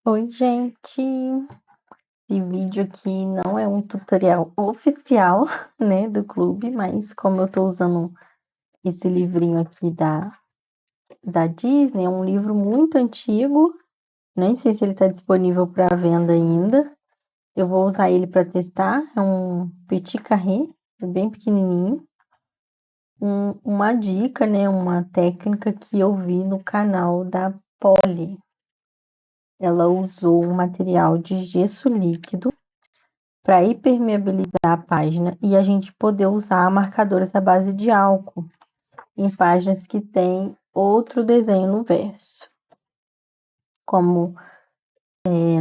Oi, gente! Esse vídeo aqui não é um tutorial oficial, né, do clube, mas como eu tô usando esse livrinho aqui da Disney, é um livro muito antigo, nem sei se ele tá disponível para venda ainda. Eu vou usar ele para testar, é um Petit Carré, bem pequenininho. Uma dica, né, uma técnica que eu vi no canal da Polly. Ela usou um material de gesso líquido para hipermeabilizar a página e a gente poder usar marcadores à base de álcool em páginas que tem outro desenho no verso. Como,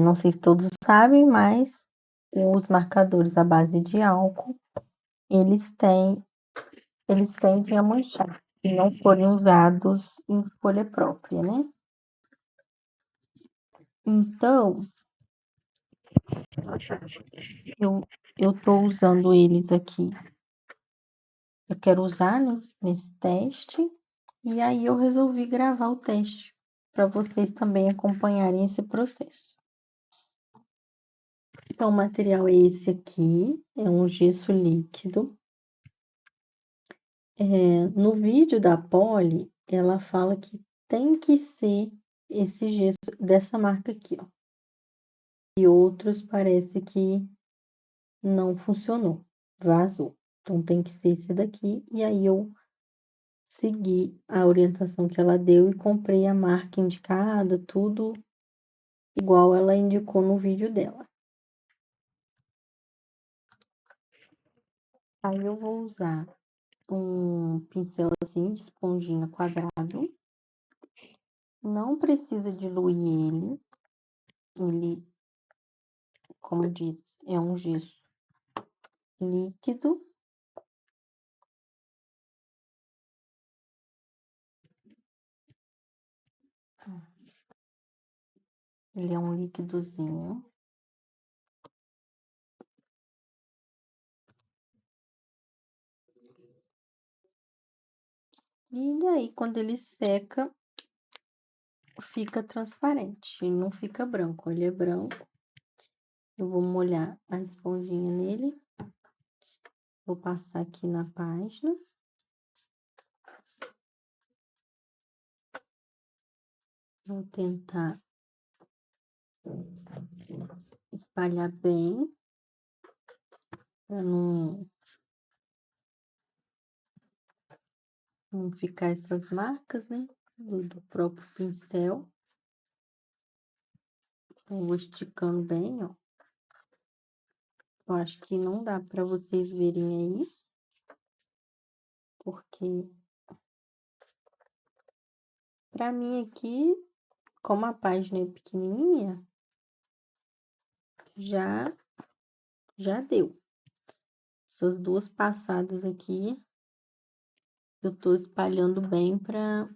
não sei se todos sabem, mas os marcadores à base de álcool, eles tendem a manchar se não forem usados em folha própria, né? Então, eu tô usando eles aqui. Eu quero usar, né, nesse teste. E aí eu resolvi gravar o teste para vocês também acompanharem esse processo. Então, o material é esse aqui, é um gesso líquido. No vídeo da Polly, ela fala que tem que ser esse gesso dessa marca aqui, ó. E outros parece que não funcionou, vazou. Então tem que ser esse daqui. E aí eu segui a orientação que ela deu e comprei a marca indicada, tudo igual ela indicou no vídeo dela. Aí eu vou usar um pincel assim de esponjinha quadrado. Não precisa diluir ele. Ele, como eu disse, é um gesso líquido. Ele é um líquidozinho. E aí, quando ele seca, fica transparente. Ele não fica branco, ele é branco. Eu vou molhar a esponjinha nele. Vou passar aqui na página. Vou tentar espalhar bem, para não ficar essas marcas, né, do próprio pincel. Então, vou esticando bem, ó. Eu acho que não dá para vocês verem aí, porque para mim aqui, como a página é pequenininha, já deu. Essas duas passadas aqui, eu tô espalhando bem para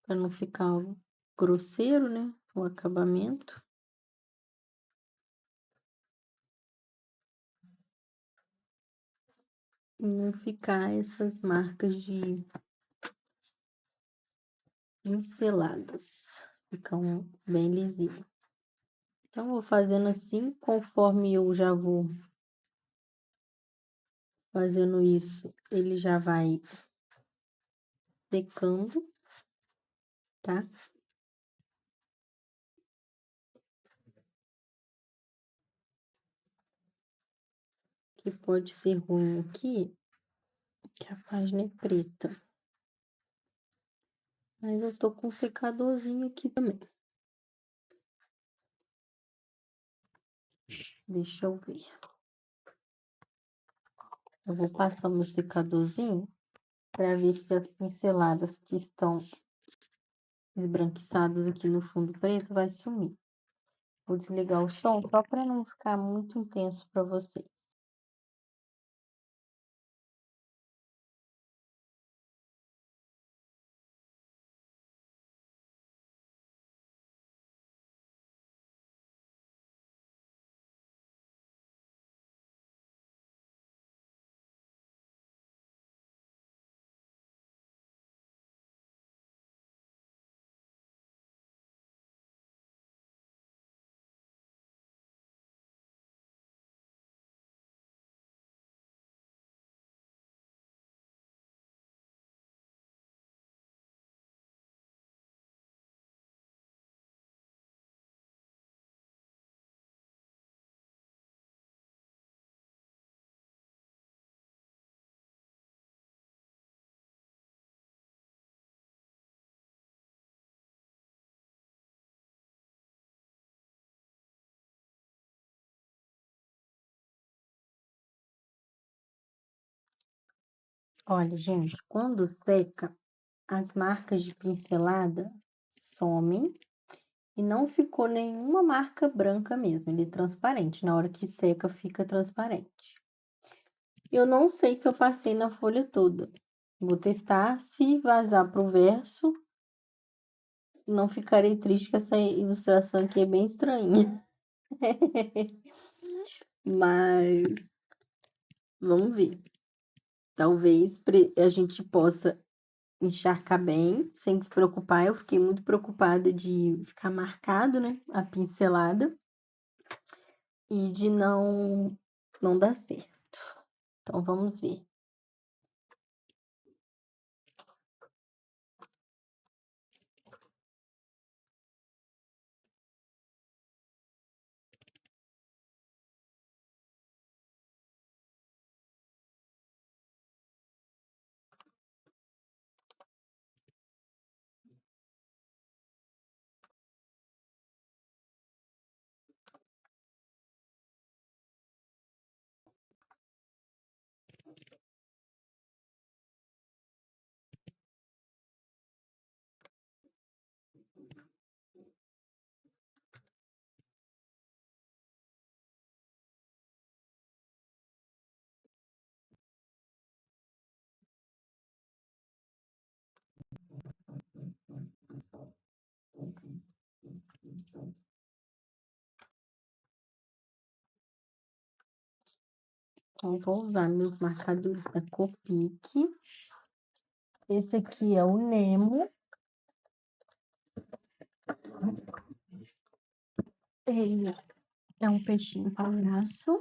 não ficar grosseiro, né, o acabamento. E não ficar essas marcas de pinceladas, ficam bem lisinho. Então, vou fazendo assim, conforme eu já vou fazendo isso, ele já vai secando, tá? Que pode ser ruim aqui, que a página é preta. Mas eu tô com um secadorzinho aqui também. Deixa eu ver. Eu vou passar meu secadorzinho para ver se as pinceladas que estão esbranquiçadas aqui no fundo preto vai sumir. Vou desligar o som só para não ficar muito intenso para vocês. Olha, gente, quando seca, as marcas de pincelada somem e não ficou nenhuma marca branca mesmo, ele é transparente, na hora que seca fica transparente. Eu não sei se eu passei na folha toda. Vou testar, se vazar pro verso, não ficarei triste que essa ilustração aqui é bem estranha. Mas vamos ver. Talvez a gente possa encharcar bem, sem se preocupar. Eu fiquei muito preocupada de ficar marcado, né? A pincelada e de não dar certo. Então vamos ver. Então vou usar meus marcadores da Copic. Esse aqui é o Nemo. Ele é um peixinho palhaço.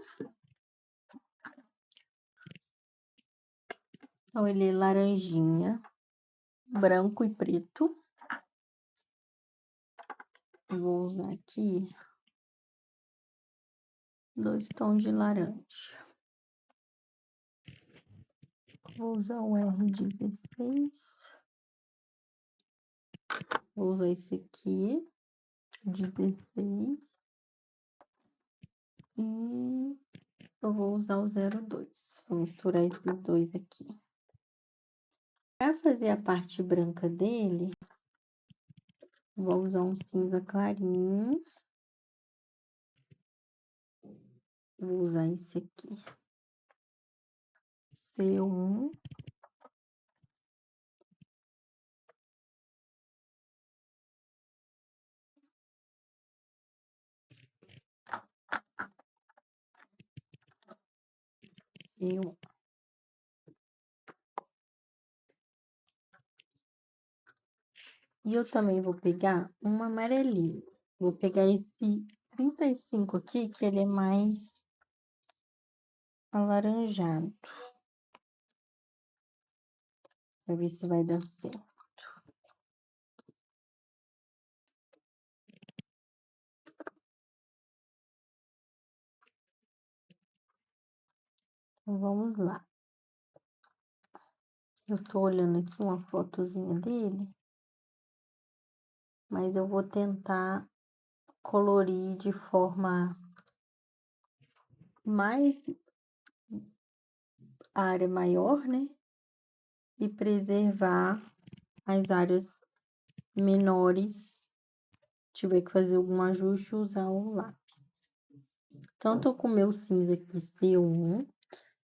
Então ele é laranjinha, branco e preto. Vou usar aqui 2 tons de laranja. Vou usar o R16. Vou usar esse aqui, 16. E eu vou usar o 02. Vou misturar esses dois aqui. Para fazer a parte branca dele, vou usar um cinza clarinho. Vou usar esse aqui. C1. C1. E eu também vou pegar um amarelinho. Vou pegar esse 35 aqui, que ele é mais alaranjado. Pra ver se vai dar certo. Então, vamos lá. Eu tô olhando aqui uma fotozinha dele, mas eu vou tentar colorir de forma mais a área maior, né? E preservar as áreas menores. Tiver que fazer algum ajuste, usar o lápis. Então, tô com o meu cinza aqui, C1.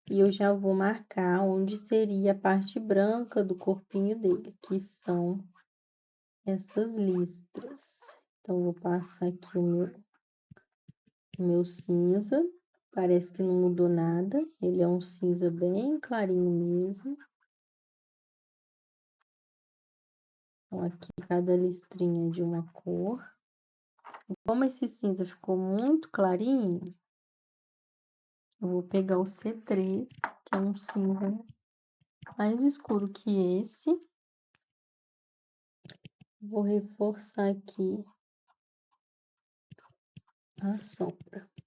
E eu já vou marcar onde seria a parte branca do corpinho dele, que são essas listras. Então, vou passar aqui o meu cinza. Parece que não mudou nada. Ele é um cinza bem clarinho mesmo. Então, aqui cada listrinha é de uma cor. Como esse cinza ficou muito clarinho, eu vou pegar o C3, que é um cinza mais escuro que esse. Vou reforçar aqui a sombra. O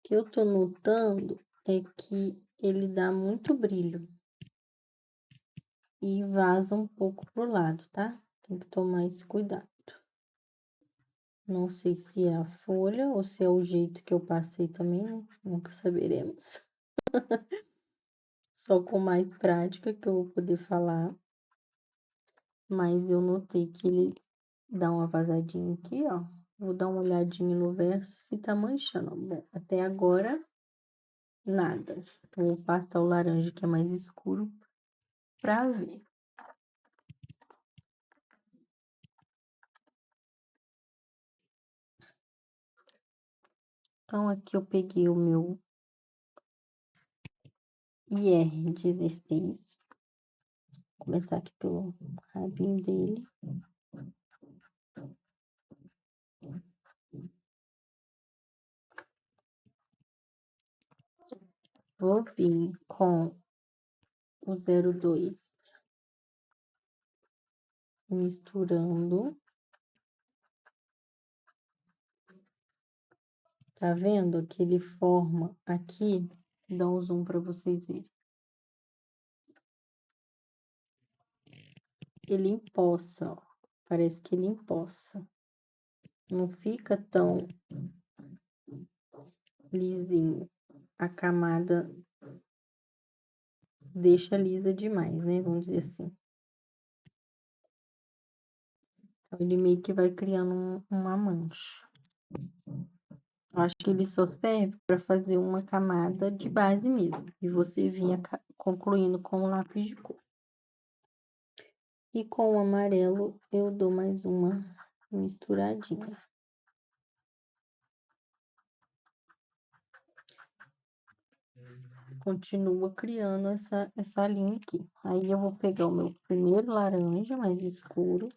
que eu tô notando é que ele dá muito brilho e vaza um pouco pro lado, tá? Tem que tomar esse cuidado. Não sei se é a folha ou se é o jeito que eu passei também, né? Nunca saberemos. só com mais prática que eu vou poder falar. Mas eu notei que ele dá uma vazadinha aqui, ó. Vou dar uma olhadinha no verso se tá manchando. Bom, até agora, nada. Vou passar o laranja que é mais escuro pra ver. Então, aqui eu peguei o meu IR16. Vou começar aqui pelo rabinho dele. Vou vir com o 02 misturando. Tá vendo que ele forma aqui? Vou dar um zoom para vocês verem. Ele empoça, ó. Parece que ele empoça. Não fica tão lisinho. A camada deixa lisa demais, né? Vamos dizer assim. Então, ele meio que vai criando uma mancha. Eu acho que ele só serve para fazer uma camada de base mesmo. E você vinha concluindo com o lápis de cor. E com o amarelo eu dou mais uma misturadinha. Continua criando essa linha aqui. Aí eu vou pegar o meu primeiro laranja mais escuro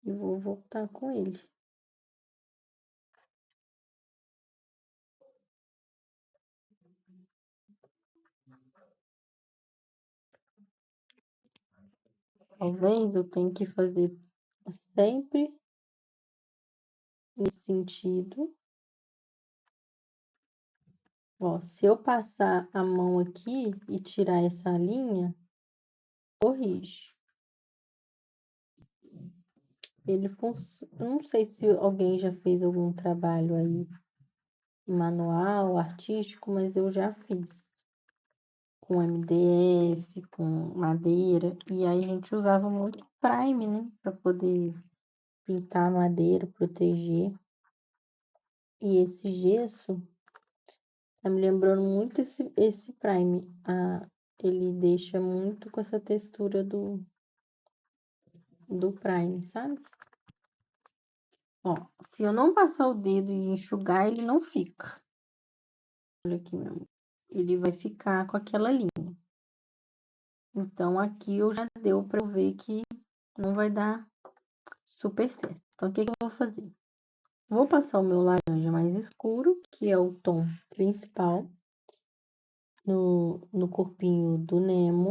e vou voltar com ele. Talvez eu tenha que fazer sempre nesse sentido. Ó, se eu passar a mão aqui e tirar essa linha, corrige. Ele funciona. Não sei se alguém já fez algum trabalho aí manual, artístico, mas eu já fiz com MDF, com madeira, e aí a gente usava muito prime, né, para poder pintar a madeira, proteger. E esse gesso tá me lembrando muito esse prime. Ele deixa muito com essa textura do prime, sabe? Ó, se eu não passar o dedo e enxugar, ele não fica. Olha aqui mesmo. Ele vai ficar com aquela linha. Então, aqui eu já deu para eu ver que não vai dar super certo. Então, o que eu vou fazer? Vou passar o meu laranja mais escuro, que é o tom principal, no corpinho do Nemo.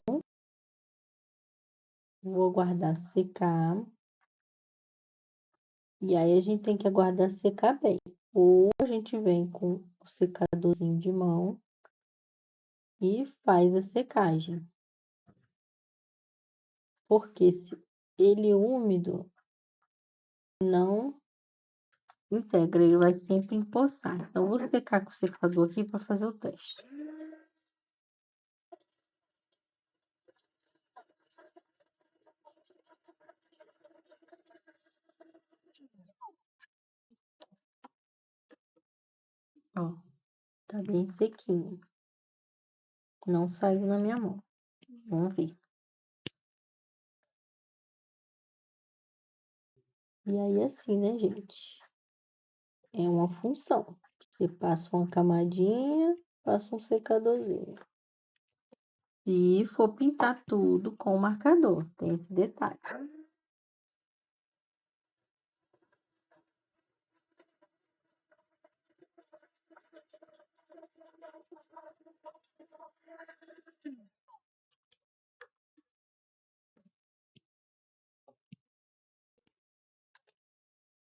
Vou aguardar secar. E aí, a gente tem que aguardar secar bem. Ou a gente vem com o secadorzinho de mão e faz a secagem. Porque se ele úmido, não integra, ele vai sempre empoçar. Então, vou secar com o secador aqui para fazer o teste. Ó, tá bem sequinho. Não saiu na minha mão. Vamos ver. E aí, assim, né, gente? É uma função. Você passa uma camadinha, passa um secadorzinho. Se for pintar tudo com marcador, tem esse detalhe.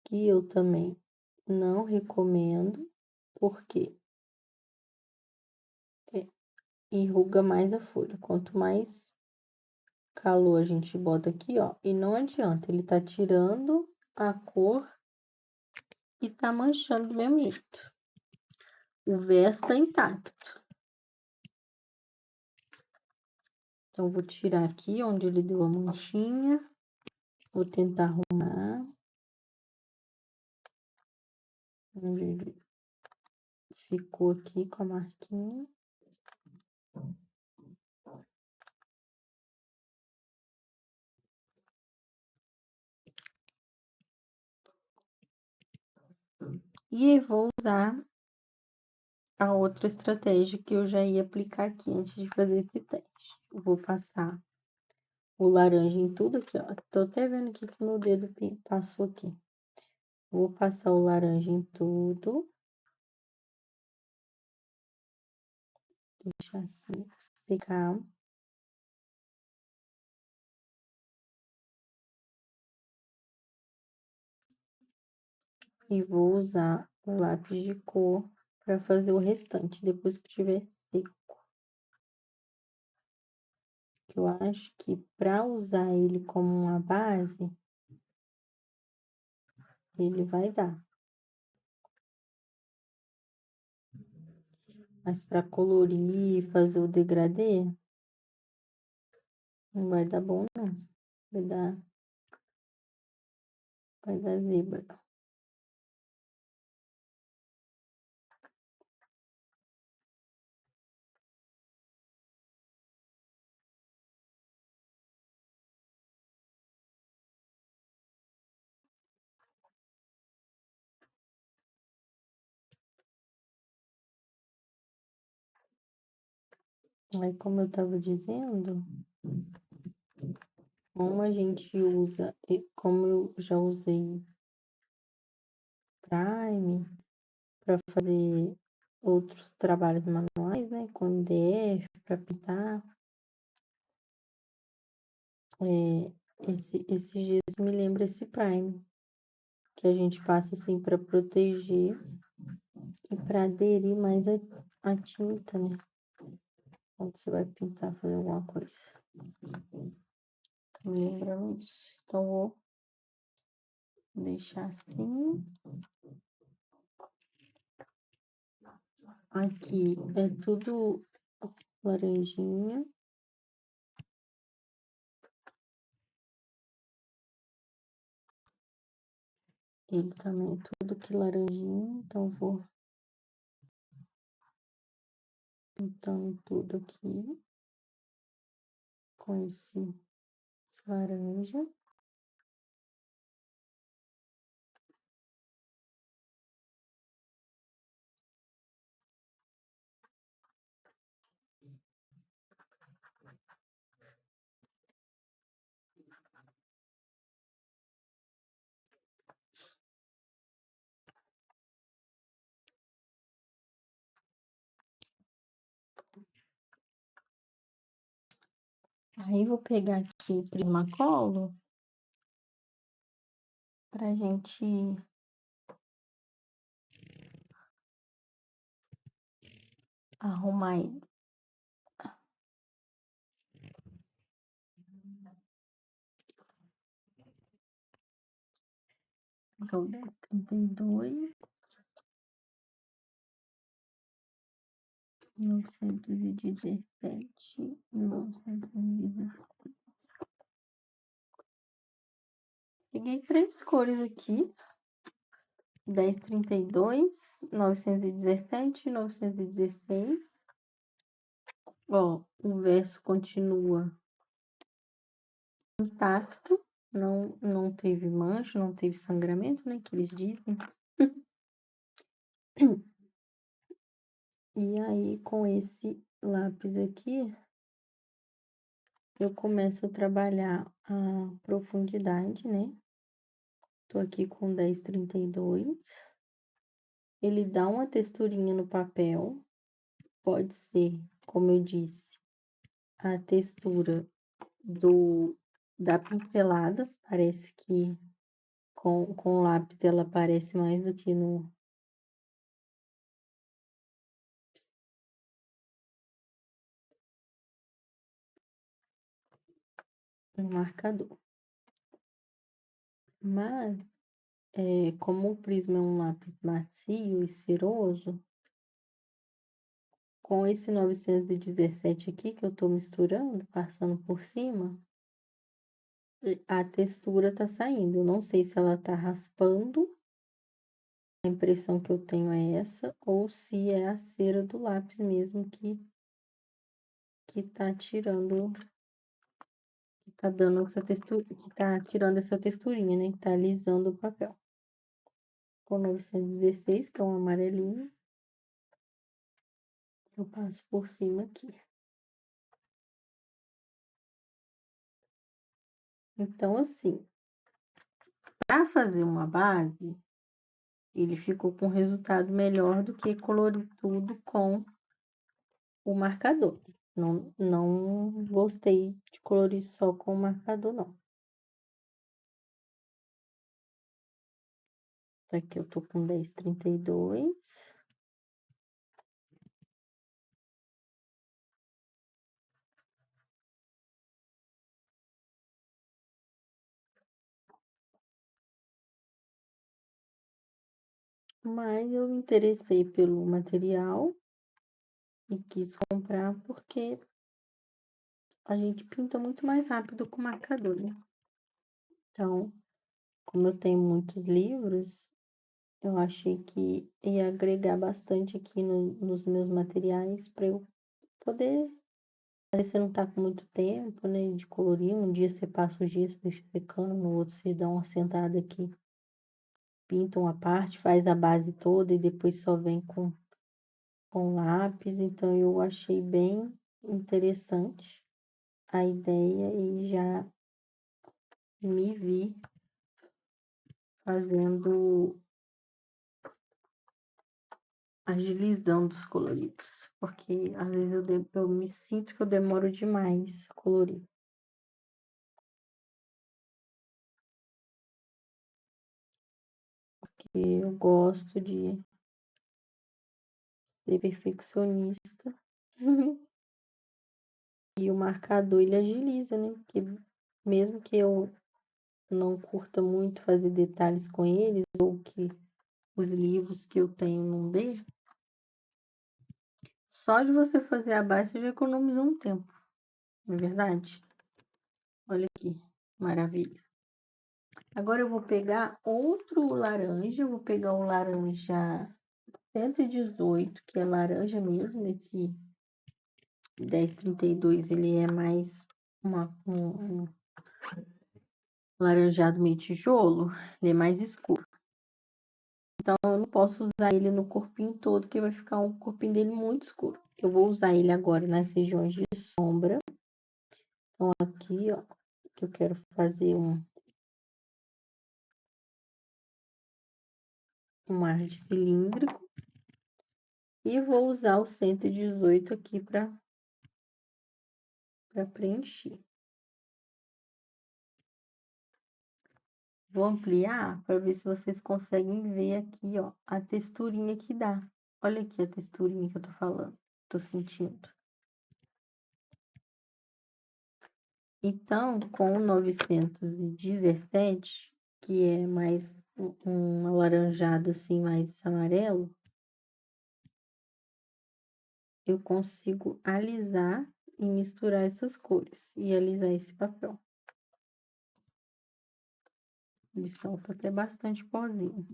Que eu também não recomendo, porque enruga mais a folha. Quanto mais calor a gente bota aqui, ó, e não adianta, ele tá tirando a cor e tá manchando do mesmo jeito. O verso tá intacto. Então, vou tirar aqui onde ele deu a manchinha. Vou tentar arrumar. Onde ele ficou aqui com a marquinha. E vou usar a outra estratégia que eu já ia aplicar aqui antes de fazer esse teste. Vou passar o laranja em tudo aqui, ó. Tô até vendo aqui que meu dedo passou aqui. Vou passar o laranja em tudo. Deixar assim, secar. E vou usar o lápis de cor para fazer o restante, depois que tiver seco. Que eu acho que para usar ele como uma base, ele vai dar. Mas para colorir, fazer o degradê, não vai dar bom, não. Vai dar zebra. Aí, como eu tava dizendo, como a gente usa, como eu já usei Prime para fazer outros trabalhos manuais, né, com MDF, para pintar, esses dias me lembra esse Prime, que a gente passa assim para proteger e para aderir mais a tinta, né, quando você vai pintar, fazer alguma coisa. Então, me lembra isso. Então, vou deixar assim. Aqui é tudo laranjinha. Ele também é tudo que laranjinha, então vou pintando tudo aqui com esse laranja. Aí vou pegar aqui o Primacolo pra gente arrumar ele. Então, 1032, 1917, 1917. Peguei 3 cores aqui. 1032, 917 e 916. Ó, o verso continua intacto, não teve mancha, não teve sangramento, né, que eles dizem. E aí, com esse lápis aqui, eu começo a trabalhar a profundidade, né? Tô aqui com 1032. Ele dá uma texturinha no papel. Pode ser, como eu disse, a textura da pincelada. Parece que com o lápis ela aparece mais do que no marcador. Mas, como o Prisma é um lápis macio e ceroso, com esse 917 aqui que eu tô misturando, passando por cima, a textura tá saindo. Eu não sei se ela tá raspando, a impressão que eu tenho é essa, ou se é a cera do lápis mesmo que tá tirando, que tá dando essa textura, que tá tirando essa texturinha, né? Que tá alisando o papel. Com 916, que é um amarelinho, eu passo por cima aqui. Então, assim, para fazer uma base, ele ficou com resultado melhor do que colorir tudo com o marcador. Não gostei de colorir só com o marcador, não. Aqui eu tô com 10,32. Mas eu me interessei pelo material e quis comprar porque a gente pinta muito mais rápido com marcador, né? Então, como eu tenho muitos livros, eu achei que ia agregar bastante aqui nos meus materiais para eu poder. Às vezes você não tá com muito tempo, né, de colorir. Um dia você passa o gesso, deixa secando, no outro você dá uma sentada aqui, pinta uma parte, faz a base toda e depois só vem com lápis. Então eu achei bem interessante a ideia e já me vi fazendo, agilizando os coloridos, porque às vezes eu me sinto que eu demoro demais a colorir. Porque eu gosto de ser perfeccionista. E o marcador ele agiliza, né? Porque mesmo que eu não curta muito fazer detalhes com eles, ou que os livros que eu tenho não dê, só de você fazer a base você já economizou um tempo, não é verdade? Olha aqui, maravilha. Agora eu vou pegar outro laranja, eu vou pegar o laranja 118, que é laranja mesmo, esse 1032 ele é mais um laranjado meio tijolo, ele é mais escuro. Então eu não posso usar ele no corpinho todo, que vai ficar um corpinho dele muito escuro. Eu vou usar ele agora nas regiões de sombra. Então aqui, ó, que eu quero fazer um ar de cilíndrico. E vou usar o 118 aqui para preencher. Vou ampliar para ver se vocês conseguem ver aqui, ó, a texturinha que dá. Olha aqui a texturinha que eu tô falando, tô sentindo. Então, com o 917, que é mais um alaranjado assim, mais amarelo, eu consigo alisar e misturar essas cores e alisar esse papel. Ele solta até bastante pozinho.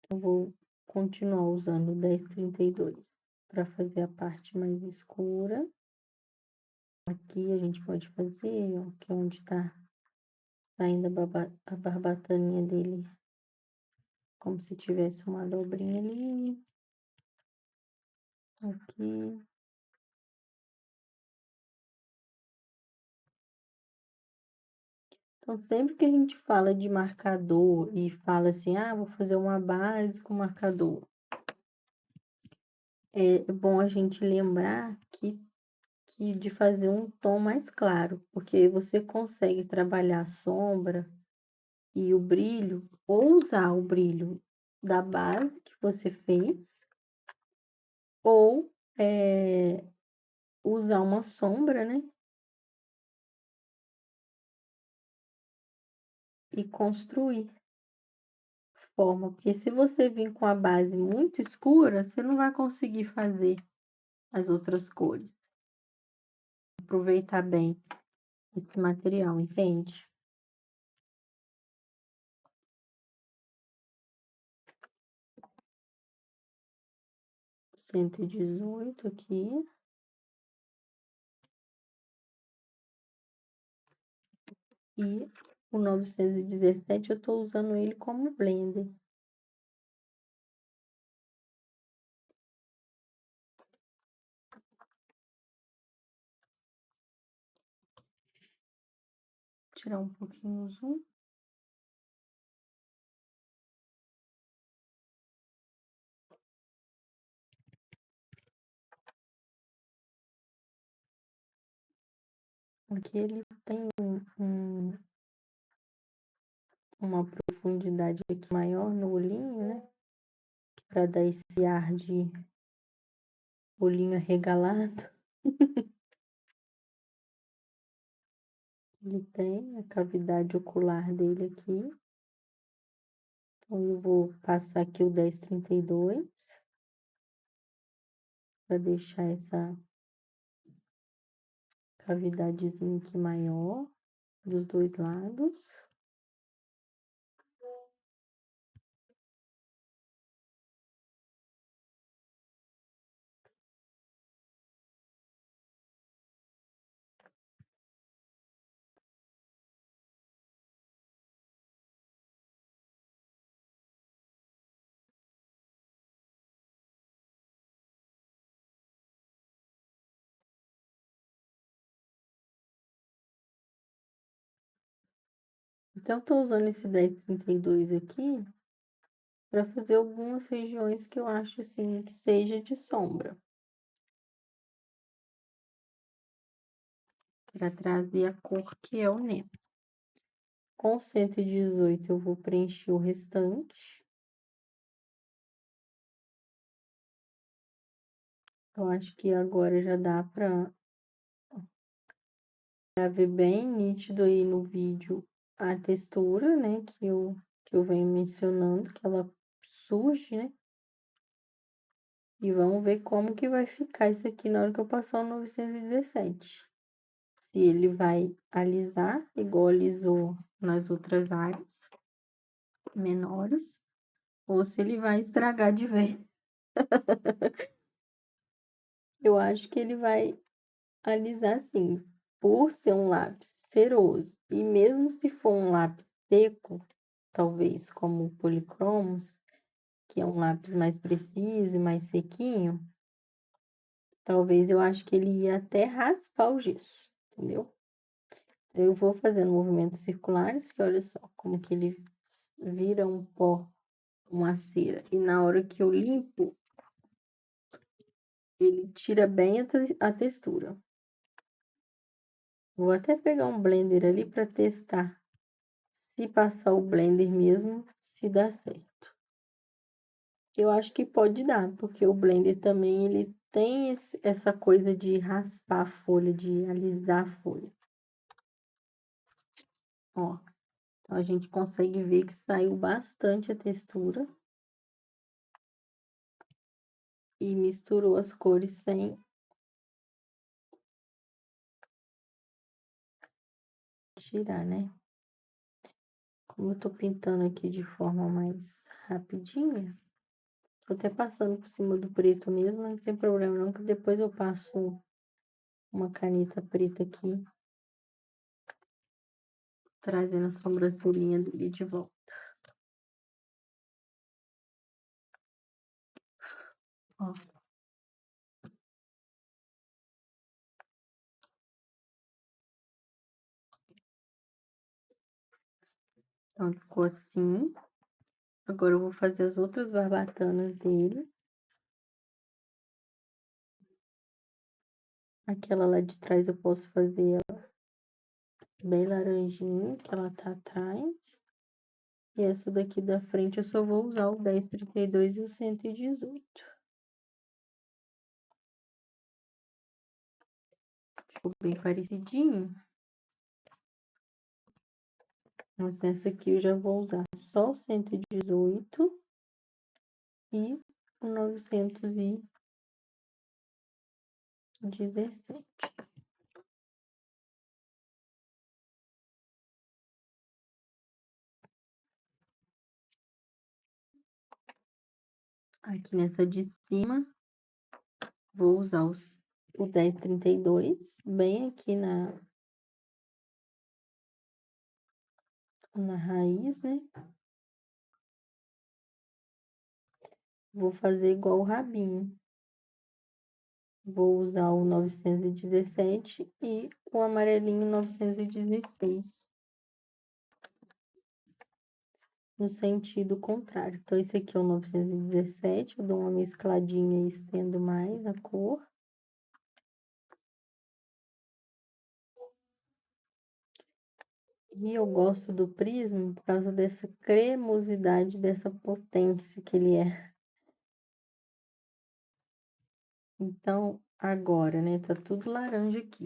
Eu vou continuar usando o 1032 para fazer a parte mais escura. Aqui a gente pode fazer, ó, que é onde está saindo a barbataninha dele, como se tivesse uma dobrinha ali. Aqui. Então, sempre que a gente fala de marcador e fala assim, ah, vou fazer uma base com marcador, é bom a gente lembrar que de fazer um tom mais claro, porque você consegue trabalhar a sombra e o brilho, ou usar o brilho da base que você fez, ou usar uma sombra, né? E construir forma, porque se você vir com a base muito escura, você não vai conseguir fazer as outras cores. Aproveitar bem esse material, entende? Cento e 118 aqui. E o 917 eu tô usando ele como blender. Tirar um pouquinho o zoom. Aqui ele tem uma profundidade aqui maior no olhinho, né? Para dar esse ar de olhinho arregalado. Ele tem a cavidade ocular dele aqui. Então eu vou passar aqui o 1032 para deixar essa cavidadezinha aqui maior dos dois lados. Então, estou usando esse 1032 aqui para fazer algumas regiões que eu acho assim que seja de sombra. Para trazer a cor que é o Nemo. Com 118 eu vou preencher o restante. Eu acho que agora já dá para ver bem nítido aí no vídeo a textura, né, que eu venho mencionando, que ela surge, né? E vamos ver como que vai ficar isso aqui na hora que eu passar o 917. Se ele vai alisar, igual alisou nas outras áreas menores, ou se ele vai estragar de vez. Eu acho que ele vai alisar sim, por ser um lápis ceroso. E mesmo se for um lápis seco, talvez como o Policromos, que é um lápis mais preciso e mais sequinho, talvez eu acho que ele ia até raspar o gesso, entendeu? Eu vou fazendo movimentos circulares, que olha só como que ele vira um pó, uma cera. E na hora que eu limpo, ele tira bem a textura. Vou até pegar um blender ali para testar. Se passar o blender mesmo, se dá certo. Eu acho que pode dar, porque o blender também ele tem essa coisa de raspar a folha, de alisar a folha. Ó, então a gente consegue ver que saiu bastante a textura. E misturou as cores sem tirar, né? Como eu tô pintando aqui de forma mais rapidinha, tô até passando por cima do preto mesmo, não tem problema não, que depois eu passo uma caneta preta aqui, trazendo a sobrancelhinha dele de volta. Ó. Então, ficou assim. Agora eu vou fazer as outras barbatanas dele. Aquela lá de trás eu posso fazer ela bem laranjinha, que ela tá atrás. E essa daqui da frente eu só vou usar o 1032 e o 118. Ficou bem parecidinho. Mas nessa aqui eu já vou usar só o 118 e o 917. Aqui nessa de cima, vou usar o 1032, bem aqui na raiz, né? Vou fazer igual o rabinho. Vou usar o 917 e o amarelinho 916. No sentido contrário. Então, esse aqui é o 917, eu dou uma mescladinha e estendo mais a cor. E eu gosto do prisma por causa dessa cremosidade, dessa potência que ele é. Então, agora, né, tá tudo laranja aqui.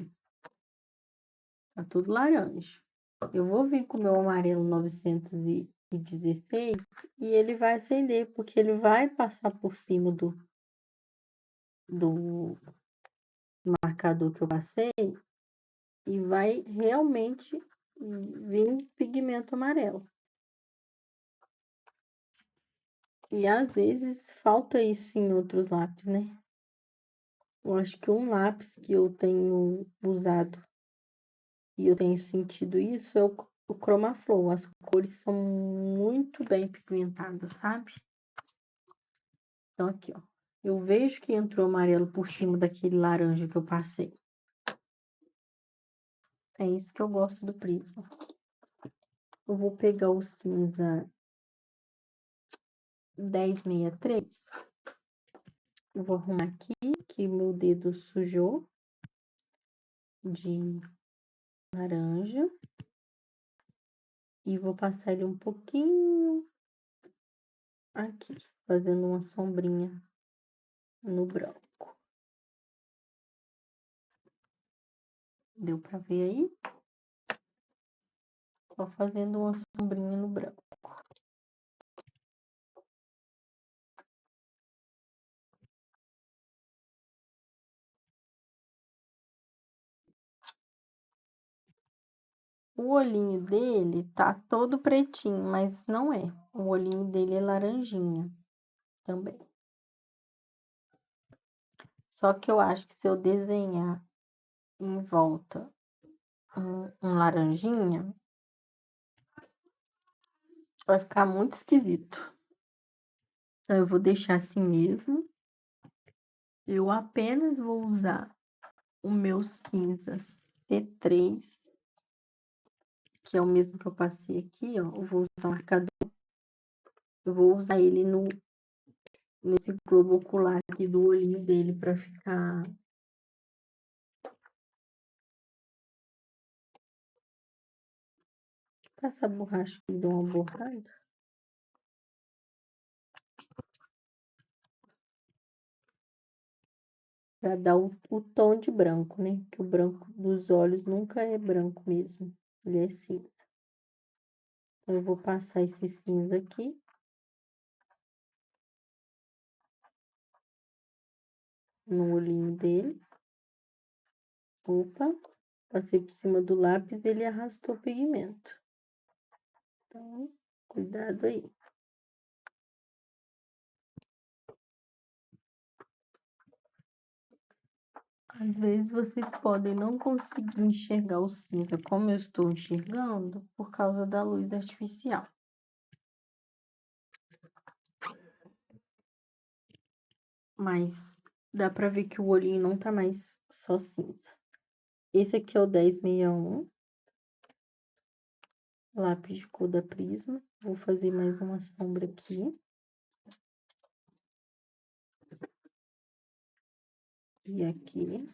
Tá tudo laranja. Eu vou vir com o meu amarelo 916 e ele vai acender, porque ele vai passar por cima do marcador que eu passei e vai realmente vir pigmento amarelo. E às vezes falta isso em outros lápis, né? Eu acho que um lápis que eu tenho usado e eu tenho sentido isso é o Chromaflow. As cores são muito bem pigmentadas, sabe? Então aqui, ó. Eu vejo que entrou amarelo por cima daquele laranja que eu passei. É isso que eu gosto do prisma. Eu vou pegar o cinza 1063. Eu vou arrumar aqui, que meu dedo sujou de laranja. E vou passar ele um pouquinho aqui, fazendo uma sombrinha no branco. Deu pra ver aí? Só fazendo uma sombrinha no branco. O olhinho dele tá todo pretinho, mas não é. O olhinho dele é laranjinha também. Só que eu acho que se eu desenhar em volta um laranjinha, vai ficar muito esquisito. Então, eu vou deixar assim mesmo. Eu apenas vou usar o meu cinza C3, que é o mesmo que eu passei aqui, ó. Eu vou usar o marcador. Eu vou usar ele nesse globo ocular aqui do olhinho dele pra ficar... Passar borracha e dar uma borrada. Pra dar o tom de branco, né? Que o branco dos olhos nunca é branco mesmo. Ele é cinza. Então, eu vou passar esse cinza aqui. No olhinho dele. Opa. Passei por cima do lápis e ele arrastou o pigmento. Então, cuidado aí. Às vezes vocês podem não conseguir enxergar o cinza como eu estou enxergando por causa da luz artificial. Mas dá pra ver que o olhinho não tá mais só cinza. Esse aqui é o 1061. Lápis de cor da Prisma. Vou fazer mais uma sombra aqui. E aqui.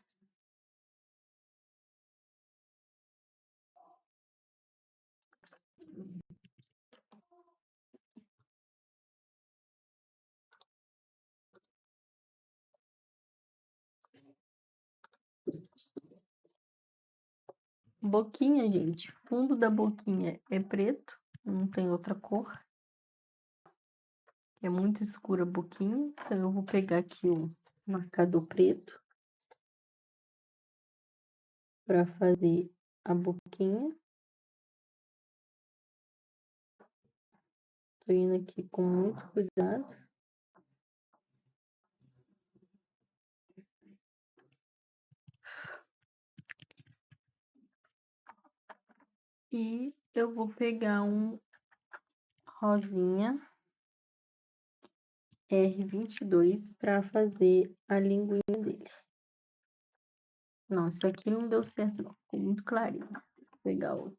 Boquinha, gente. Fundo da boquinha é preto, não tem outra cor. É muito escura a boquinha, então eu vou pegar aqui o marcador preto para fazer a boquinha. Tô indo aqui com muito cuidado. E eu vou pegar um rosinha R22 para fazer a linguinha dele. Não, isso aqui não deu certo não, ficou muito clarinho. Vou pegar outro.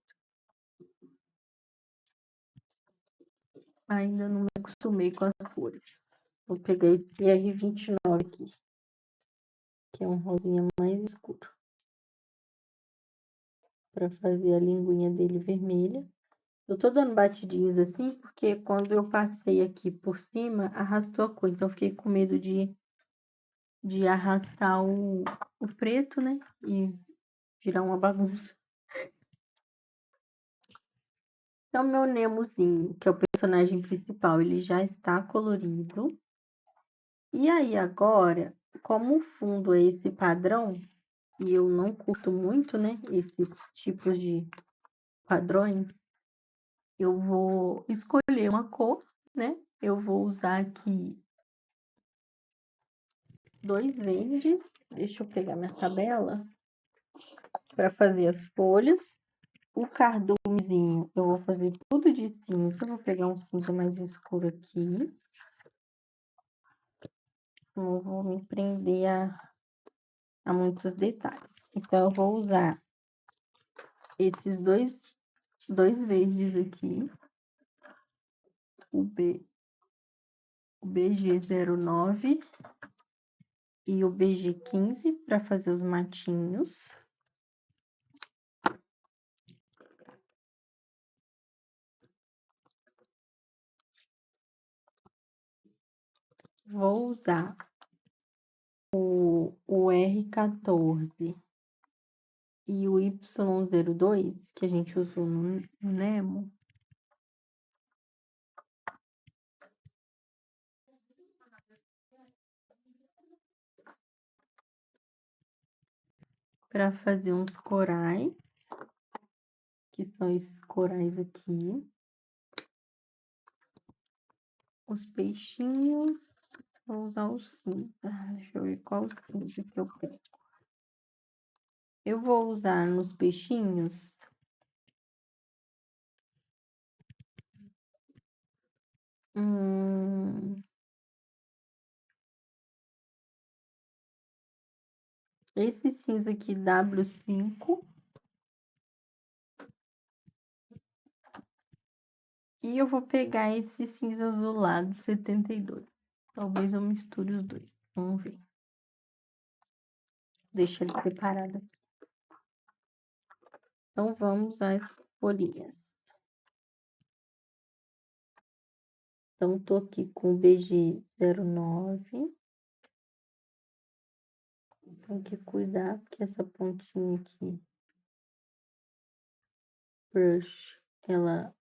Ainda não me acostumei com as cores. Vou pegar esse R29 aqui, que é um rosinha mais escuro, para fazer a linguinha dele vermelha. Eu tô dando batidinhas assim, porque quando eu passei aqui por cima, arrastou a cor. Então, eu fiquei com medo de arrastar o preto, né? E virar uma bagunça. Então, meu Nemozinho, que é o personagem principal, ele já está colorido. E aí, agora, como o fundo é esse padrão, e eu não curto muito, né? Esses tipos de padrões, eu vou escolher uma cor, né? Eu vou usar aqui 2 verdes. Deixa eu pegar minha tabela para fazer as folhas. O cardumezinho, eu vou fazer tudo de cinza. Vou pegar um cinza mais escuro aqui. Não vou me prender a muitos detalhes. Então, eu vou usar esses dois verdes aqui. O BG09 e o BG15 para fazer os matinhos. Vou usar o R14 e o Y02, que a gente usou no Nemo. Para fazer uns corais, que são esses corais aqui. Os peixinhos, vou usar o cinza. Deixa eu ver qual cinza que eu pego. Eu vou usar nos peixinhos esse cinza aqui W5. E eu vou pegar esse cinza azulado 72. Talvez eu misture os dois. Vamos ver. Deixa ele preparado aqui. Então, vamos às folhinhas. Então, tô aqui com o BG09. Tem que cuidar, porque essa pontinha aqui, brush, ela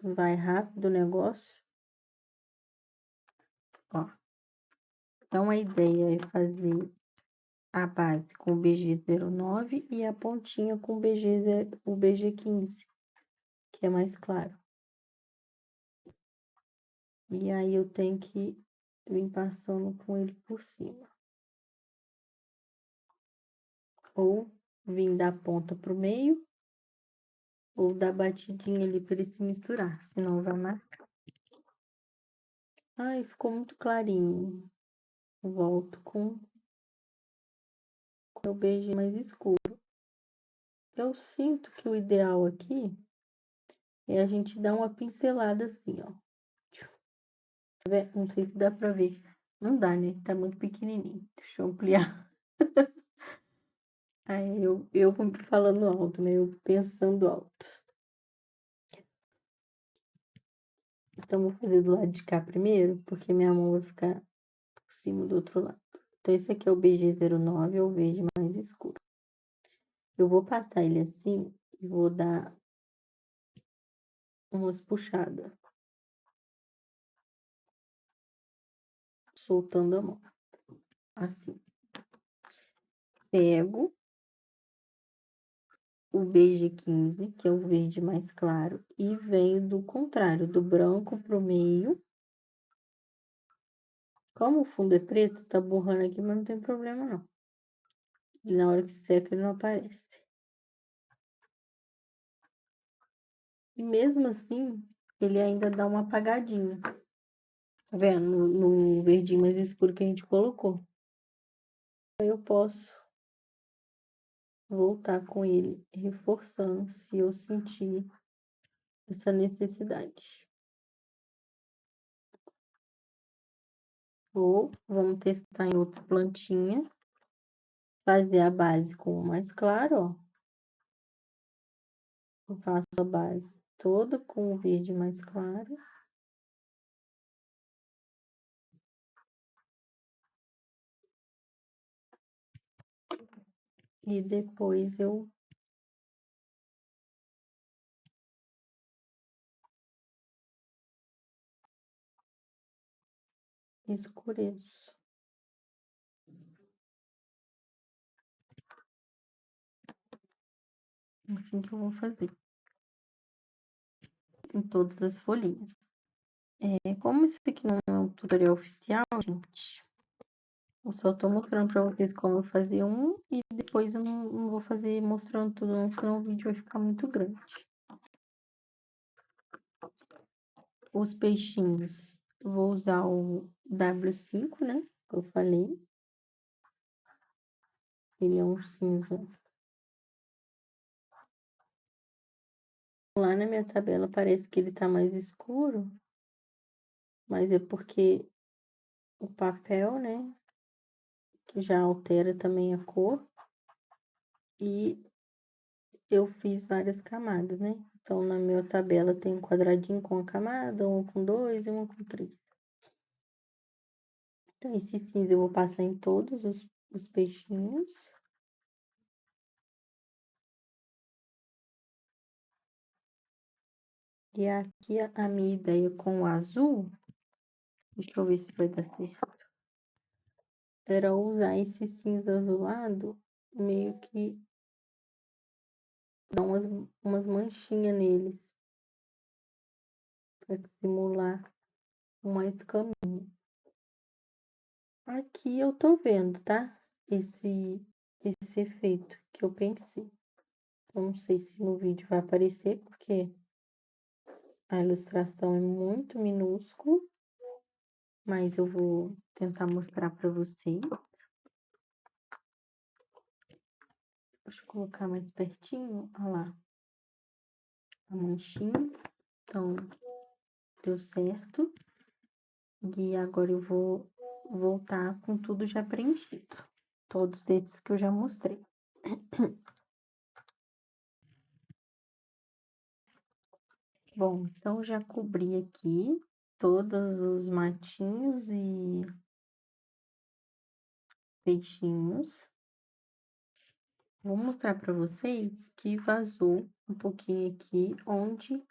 vai rápido o negócio. Ó. Então, a ideia é fazer a base com o BG09 e a pontinha com o BG15, que é mais claro. E aí, eu tenho que vir passando com ele por cima. Ou vir da ponta pro meio, ou dar batidinha ali para ele se misturar, senão vai marcar. Ai, ficou muito clarinho. Volto com o beijo mais escuro. Eu sinto que o ideal aqui é a gente dar uma pincelada assim, ó. Não sei se dá pra ver. Não dá, né? Tá muito pequenininho. Deixa eu ampliar. Aí eu falando alto, né? Eu pensando alto. Então, vou fazer do lado de cá primeiro, porque minha mão vai ficar por cima do outro lado. Então, esse aqui é o BG09, é o verde mais escuro. Eu vou passar ele assim e vou dar umas puxadas, soltando a mão, assim. Pego o beige 15, que é o verde mais claro, e venho do contrário, do branco pro meio. Como o fundo é preto, tá borrando aqui, mas não tem problema não. E na hora que seca, ele não aparece. E mesmo assim, ele ainda dá uma apagadinha. Tá vendo? No verdinho mais escuro que a gente colocou. Aí eu posso voltar com ele, reforçando se eu sentir essa necessidade. Ou vamos testar em outra plantinha. Fazer a base com o mais claro, ó. Eu faço a base toda com o verde mais claro. E depois eu escureço. Assim que eu vou fazer. Em todas as folhinhas. Como isso aqui não é um tutorial oficial, gente, eu só tô mostrando pra vocês como eu fazer um e depois eu não vou fazer mostrando tudo, não, senão o vídeo vai ficar muito grande. Os peixinhos, eu vou usar o W5, né, que eu falei. Ele é um cinza. Lá na minha tabela parece que ele tá mais escuro, mas é porque o papel, né, que já altera também a cor. E eu fiz várias camadas, né? Então, na minha tabela tem um quadradinho com a camada, uma com 2 e uma com 3. Então, esse cinza eu vou passar em todos os peixinhos. E aqui a minha ideia com o azul, deixa eu ver se vai dar certo, era usar esse cinza azulado, meio que dar umas manchinhas neles, para simular uma escaminha. Aqui eu tô vendo, tá? Esse efeito que eu pensei. Eu não sei se no vídeo vai aparecer, porque a ilustração é muito minúscula, mas eu vou tentar mostrar para vocês. Deixa eu colocar mais pertinho, olha lá, a manchinha. Então, deu certo. E agora eu vou voltar com tudo já preenchido. Todos esses que eu já mostrei. Bom, então já cobri aqui todos os matinhos e peixinhos. Vou mostrar para vocês que vazou um pouquinho aqui onde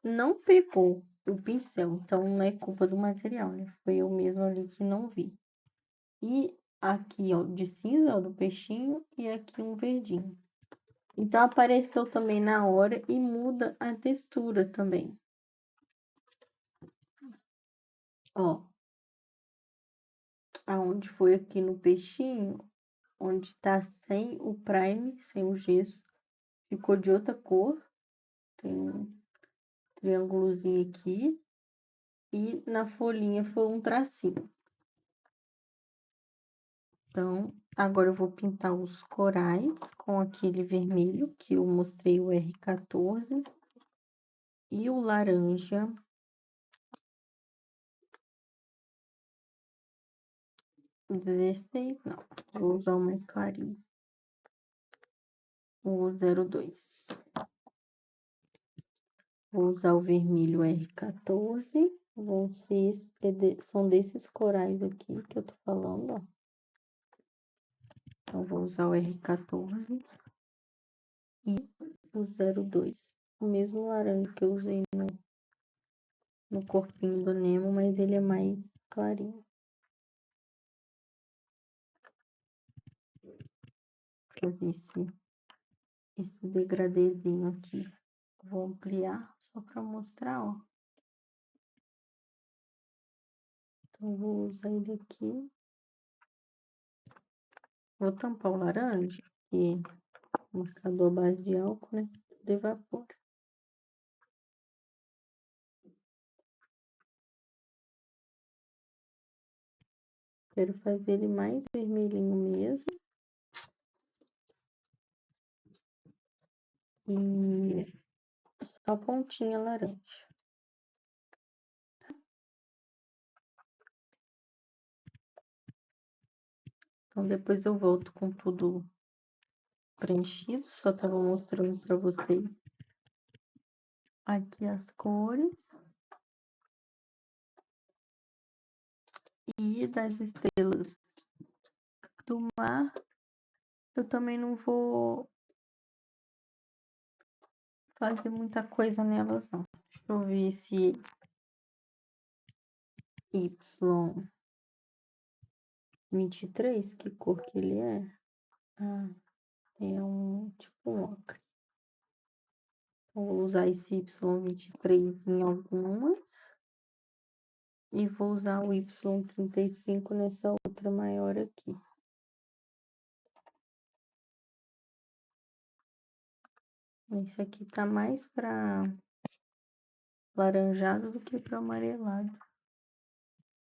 não pegou o pincel, então não é culpa do material, né? Foi eu mesmo ali que não vi. E aqui, ó, de cinza, ó, do peixinho, e aqui um verdinho. Então apareceu também na hora e muda a textura também. Ó, aonde foi aqui no peixinho, onde tá sem o primer, sem o gesso, ficou de outra cor. Tem um triângulozinho aqui. E na folhinha foi um tracinho. Então, agora eu vou pintar os corais com aquele vermelho que eu mostrei, o R14. E o laranja. Dezesseis, não. Vou usar o mais clarinho. O 02. Vou usar o vermelho R14. São desses corais aqui que eu tô falando, ó. Então, vou usar o R14. o 02. O mesmo laranja que eu usei no corpinho do Nemo, mas ele é mais clarinho. Fazer esse degradêzinho aqui. Vou ampliar só para mostrar, ó. Então, vou usar ele aqui. Vou tampar o laranja, que é marcador à base de álcool, né? Tudo evapora. Quero fazer ele mais vermelhinho mesmo. E só a pontinha laranja. Então, depois eu volto com tudo preenchido. Só tava mostrando para vocês aqui as cores. E das estrelas do mar, eu também não vou fazer muita coisa nelas, não. Deixa eu ver esse Y23, que cor que ele é? Ah, é um tipo um ocre. Vou usar esse Y23 em algumas. E vou usar o Y35 nessa outra maior aqui. Esse aqui tá mais para laranjado do que para amarelado.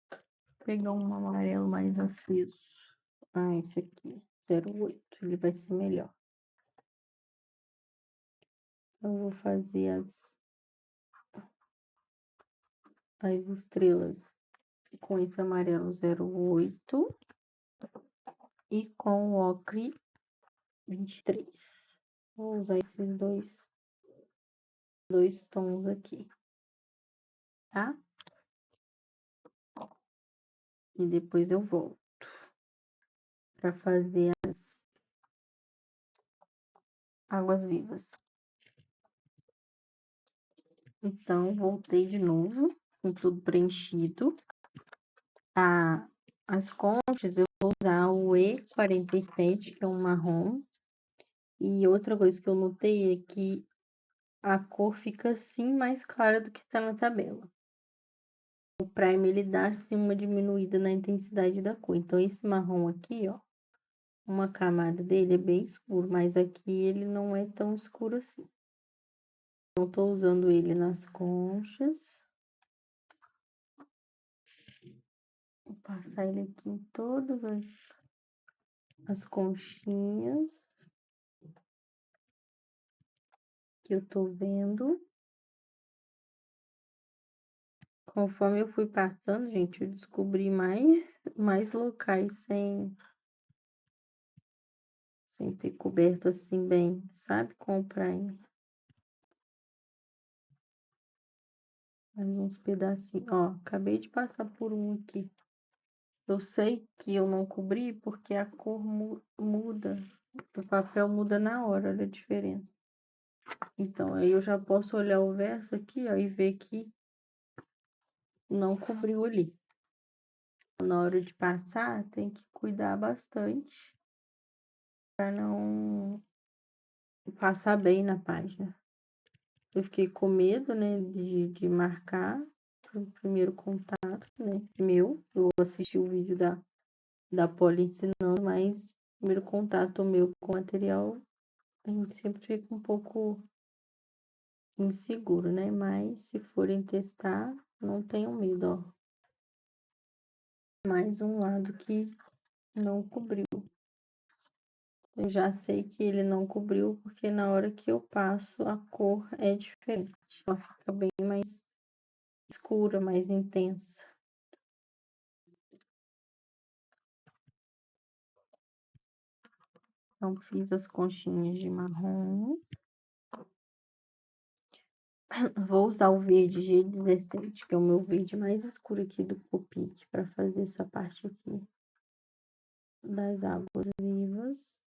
Vou pegar um amarelo mais aceso. Ah, esse aqui, 08, ele vai ser melhor. Então, eu vou fazer as estrelas com esse amarelo 08 e com o ocre 23. Vou usar esses dois tons aqui, tá? E depois eu volto para fazer as águas vivas. Então, voltei de novo, com tudo preenchido. As conchas, eu vou usar o E47, que é um marrom. E outra coisa que eu notei é que a cor fica assim mais clara do que tá na tabela. O Prime, ele dá assim uma diminuída na intensidade da cor. Então, esse marrom aqui, ó, uma camada dele é bem escuro, mas aqui ele não é tão escuro assim. Então, tô usando ele nas conchas. Vou passar ele aqui em todas as conchinhas que eu tô vendo. Conforme eu fui passando, gente, eu descobri mais locais sem ter coberto assim bem, sabe? Com o Prime. Mais uns pedacinhos. Ó, acabei de passar por um aqui. Eu sei que eu não cobri porque a cor muda. O papel muda na hora, olha a diferença. Então, aí eu já posso olhar o verso aqui, ó, e ver que não cobriu ali. Na hora de passar, tem que cuidar bastante para não passar bem na página. Eu fiquei com medo, né, de marcar o primeiro contato, né, meu. Eu assisti o vídeo da Poli ensinando, mas o primeiro contato meu com o material, a gente sempre fica um pouco inseguro, né? Mas se forem testar, não tenham medo, ó. Mais um lado que não cobriu. Eu já sei que ele não cobriu porque na hora que eu passo a cor é diferente. Ela fica bem mais escura, mais intensa. Então, fiz as conchinhas de marrom. Vou usar o verde G17, que é o meu verde mais escuro aqui do Copic, para fazer essa parte aqui das águas vivas.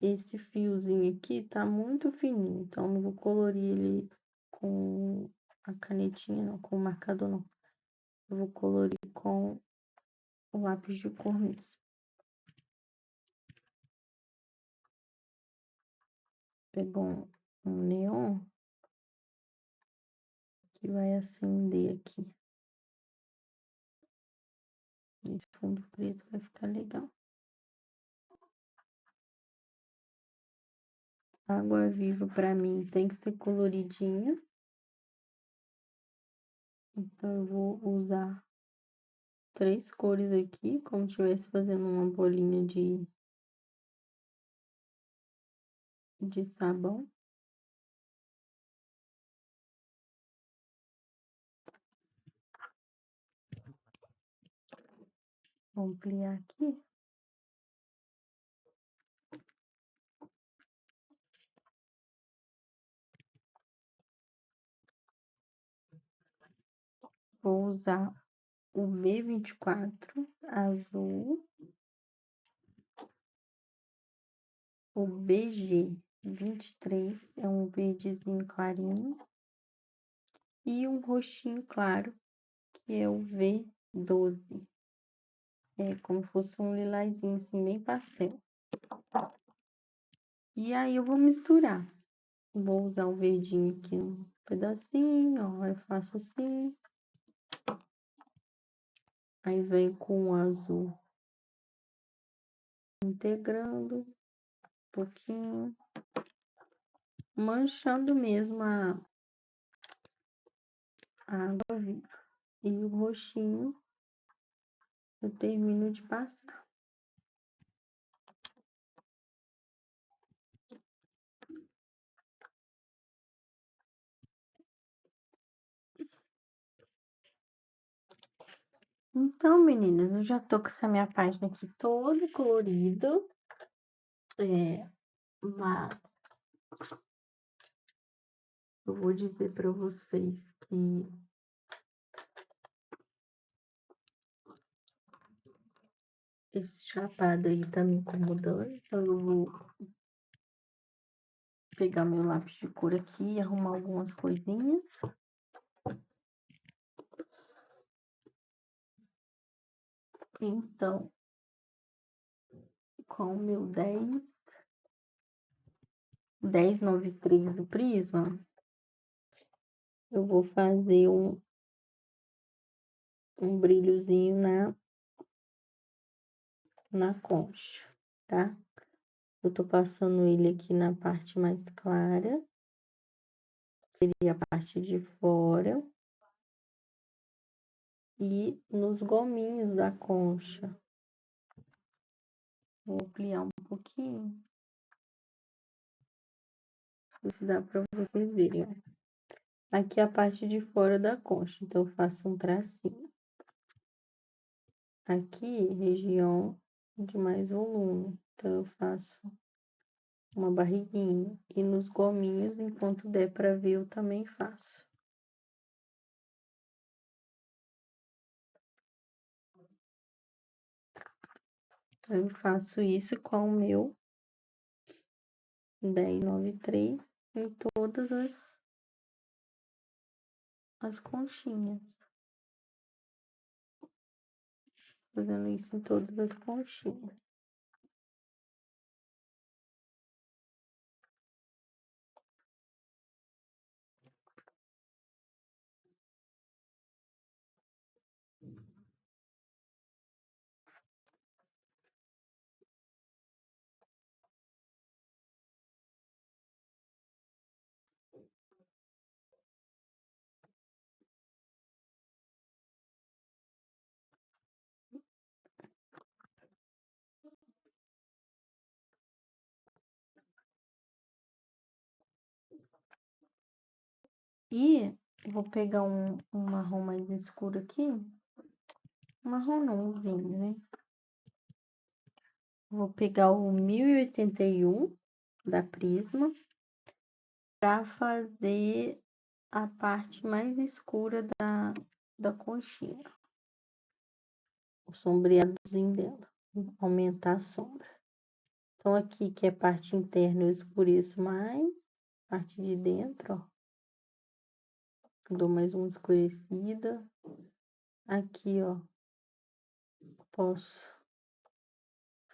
esse fiozinho aqui tá muito fininho, então não vou colorir ele com a canetinha, não, com o marcador, não. Eu vou colorir com o lápis de cor mesmo. Pegou um neon que vai acender aqui. Esse fundo preto vai ficar legal. Água viva pra mim tem que ser coloridinha. Então eu vou usar 3 cores aqui, como se estivesse fazendo uma bolinha de sabão. Vou ampliar aqui. Vou usar o B24 azul, o BG23 é um verdezinho clarinho, e um roxinho claro, que é o V12. É como se fosse um lilazinho assim, bem pastel. E aí eu vou misturar. Vou usar o verdinho aqui um pedacinho, ó, eu faço assim. Aí vem com o azul integrando um pouquinho, manchando mesmo a água viva. E o roxinho eu termino de passar. Então, meninas, eu já tô com essa minha página aqui toda colorida. Mas eu vou dizer para vocês que esse chapado aí tá me incomodando. Então eu vou pegar meu lápis de cor aqui e arrumar algumas coisinhas. Então, com o meu 1093 do Prisma, eu vou fazer um brilhozinho na concha, tá? Eu tô passando ele aqui na parte mais clara, seria a parte de fora, e nos gominhos da concha. Vou ampliar um pouquinho, se dá pra vocês verem, ó. Aqui é a parte de fora da concha, então eu faço um tracinho. Aqui, região de mais volume, então eu faço uma barriguinha. E nos gominhos, enquanto der pra ver, eu também faço. Então, eu faço isso com o meu 1093 em todas as conchinhas. Fazendo isso em todas as conchinhas. E eu vou pegar um marrom mais escuro aqui. Marrom não, um vinho, né? Vou pegar o 1081 da Prisma para fazer a parte mais escura da conchinha. O sombreadozinho dela. Aumentar a sombra. Então, aqui, que é parte interna, eu escureço mais. Parte de dentro, ó. Dou mais uma escurecida. Aqui, ó. Posso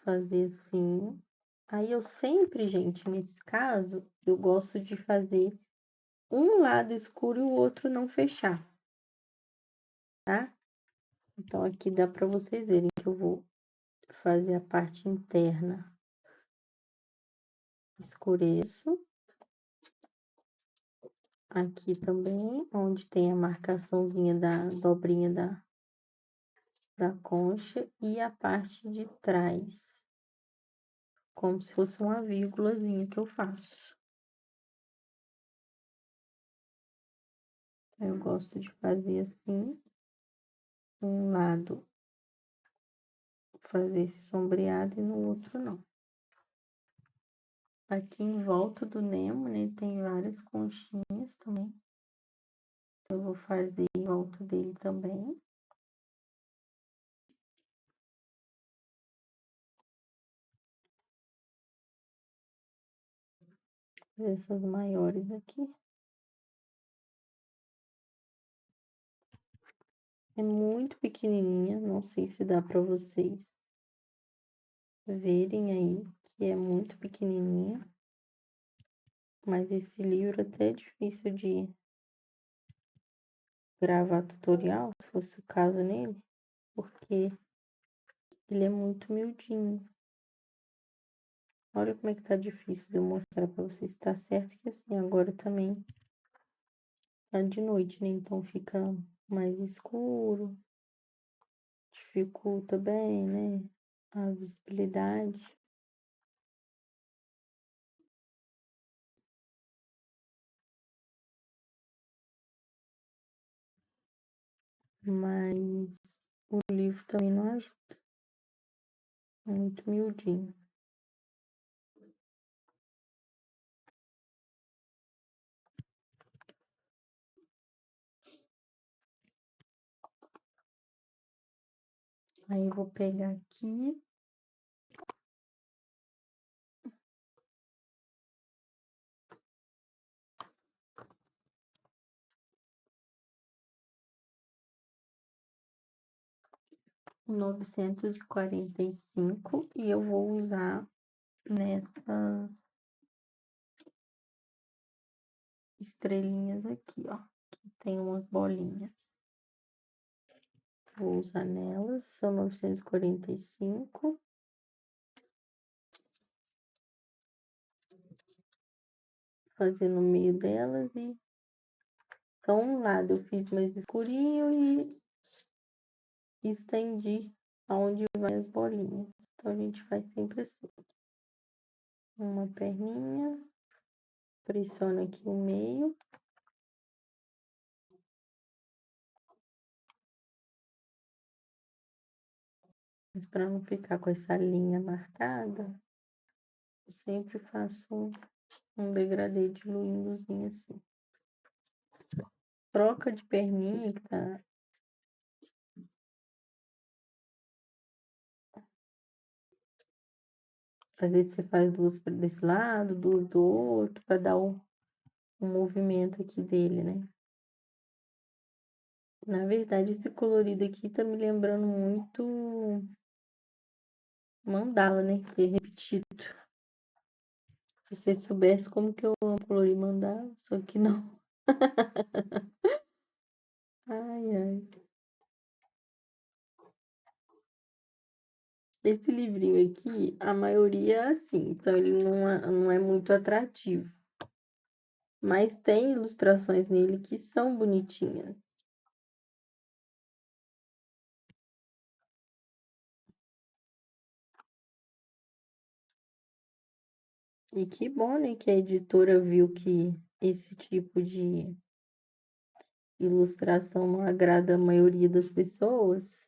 fazer assim. Aí, eu sempre, gente, nesse caso, eu gosto de fazer um lado escuro e o outro não fechar, tá? Então, aqui dá pra vocês verem que eu vou fazer a parte interna. Escureço. Aqui também, onde tem a marcaçãozinha da dobrinha da concha e a parte de trás, como se fosse uma vírgulazinha que eu faço. Eu gosto de fazer assim, um lado fazer esse sombreado e no outro não. Aqui em volta do Nemo, né, tem várias conchinhas também. Eu vou fazer em volta dele também. Essas maiores aqui. É muito pequenininha, não sei se dá para vocês verem aí, que é muito pequenininha. Mas esse livro até é difícil de gravar tutorial, se fosse o caso nele, porque ele é muito miudinho. Olha como é que tá difícil de eu mostrar pra vocês. Tá certo que assim, agora também tá de noite, né? Então fica mais escuro, dificulta bem, né? A visibilidade. Mas o livro também não ajuda. É muito miudinho. Aí eu vou pegar aqui. O 945 e eu vou usar nessas estrelinhas aqui, ó. Que tem umas bolinhas. Vou usar nelas, são 945. Fazer no meio delas e... Então, um lado eu fiz mais escurinho e estendi aonde vai as bolinhas. Então, a gente faz sempre assim. Uma perninha, pressiona aqui o meio. Mas para não ficar com essa linha marcada, eu sempre faço um degradê diluíndozinho assim. Troca de perninha, que tá? Às vezes você faz duas desse lado, duas do outro, para dar um movimento aqui dele, né? Na verdade, esse colorido aqui tá me lembrando muito mandala, né? Que é repetido. Se você soubesse como que eu amo colorir mandala, só que não. Ai, ai. Esse livrinho aqui, a maioria é assim, então ele não é muito atrativo. Mas tem ilustrações nele que são bonitinhas. E que bom, né, que a editora viu que esse tipo de ilustração não agrada a maioria das pessoas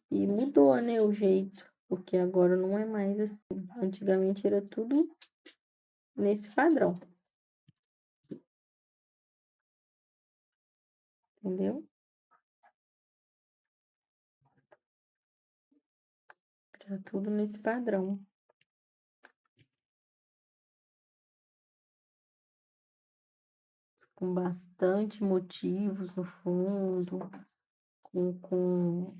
e mudou, né, o jeito, porque agora não é mais assim. Antigamente era tudo nesse padrão, entendeu? Era tudo nesse padrão. com bastante motivos no fundo, com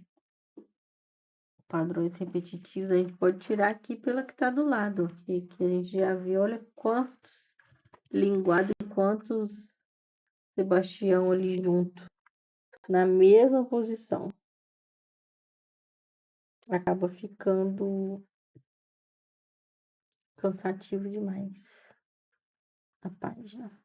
padrões repetitivos, a gente pode tirar aqui pela que tá do lado, que a gente já viu, olha quantos linguados e quantos Sebastião ali junto, na mesma posição. Acaba ficando cansativo demais a página.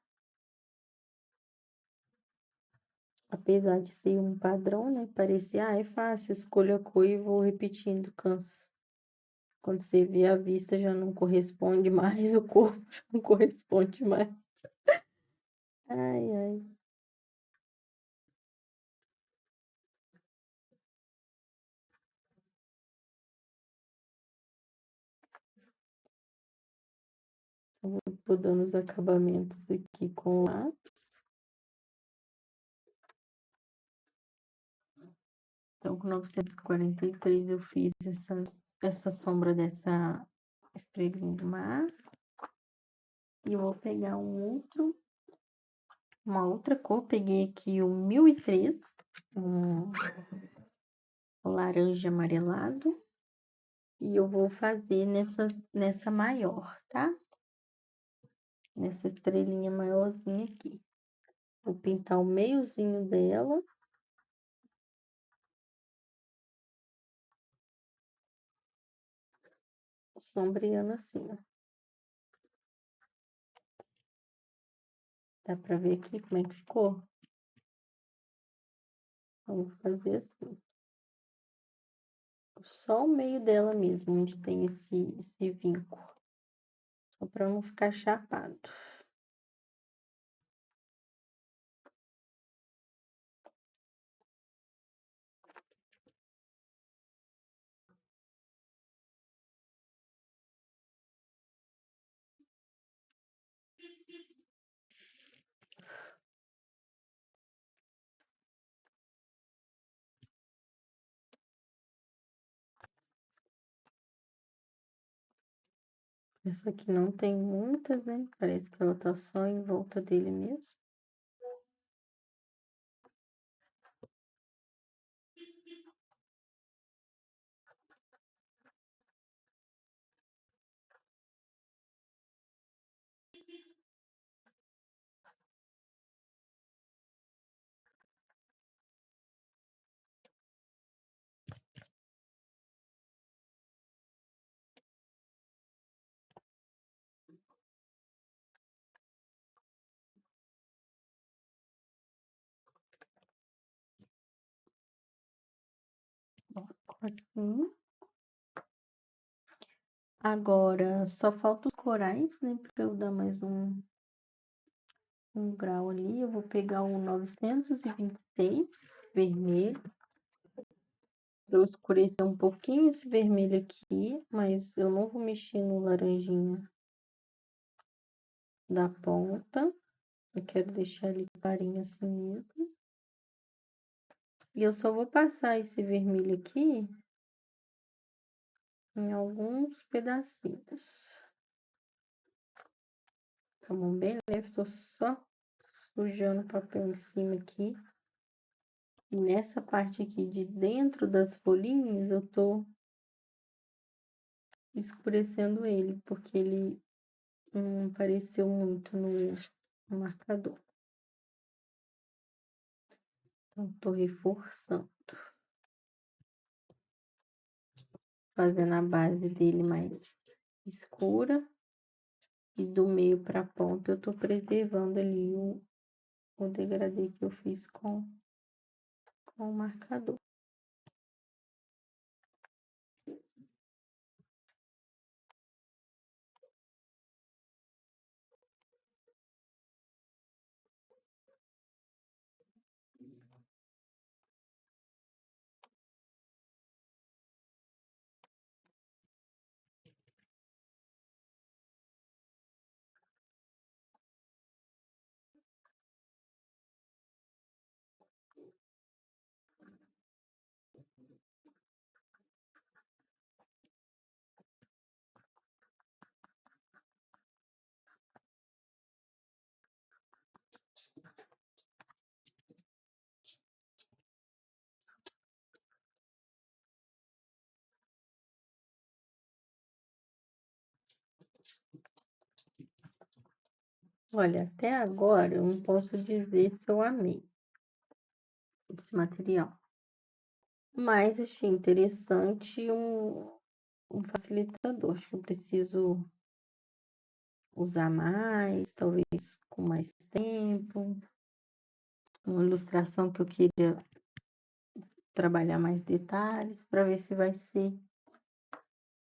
Apesar de ser um padrão, né? Parecia, é fácil, escolho a cor e vou repetindo, cansa. Quando você vê a vista já não corresponde mais, o corpo já não corresponde mais. Ai, ai. Tô dando os acabamentos aqui com lápis. Então, com 943 eu fiz essa sombra dessa estrelinha do mar. E eu vou pegar uma outra cor. Peguei aqui o 1003, um laranja amarelado. E eu vou fazer nessa maior, tá? Nessa estrelinha maiorzinha aqui. Vou pintar o meiozinho dela. Sombreando assim, ó. Dá pra ver aqui como é que ficou? Vamos fazer assim. Só o meio dela mesmo, onde tem esse vinco. Só pra não ficar chapado. Essa aqui não tem muitas, né? Parece que ela tá só em volta dele mesmo. Assim. Agora, só falta os corais, né? Pra eu dar mais um grau ali. Eu vou pegar o 926, vermelho. Pra eu escurecer um pouquinho esse vermelho aqui, mas eu não vou mexer no laranjinha da ponta. Eu quero deixar ele clarinho assim mesmo. E eu só vou passar esse vermelho aqui em alguns pedacinhos. Tá bom? Bem leve, tô só sujando o papel em cima aqui. E nessa parte aqui de dentro das folhinhas, eu tô escurecendo ele, porque ele não apareceu muito no marcador. Então, tô reforçando. Fazendo a base dele mais escura. E do meio pra ponta, eu tô preservando ali o degradê que eu fiz com o marcador. Olha, até agora eu não posso dizer se eu amei esse material, mas achei interessante um facilitador. Acho que eu preciso usar mais, talvez com mais tempo. Uma ilustração que eu queria trabalhar mais detalhes para ver se vai ser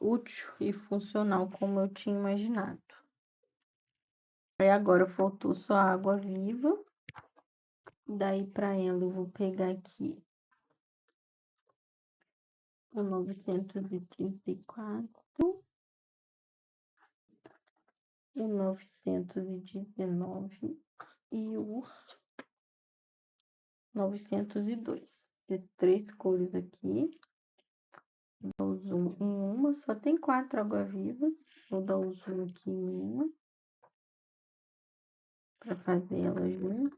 útil e funcional como eu tinha imaginado. Aí agora faltou só água viva. Daí para ela eu vou pegar aqui o 934, o 919 e o 902. Essas três cores aqui. Dou o zoom em uma, só tem 4 água-vivas. Vou dar o zoom aqui em uma para fazer ela junto.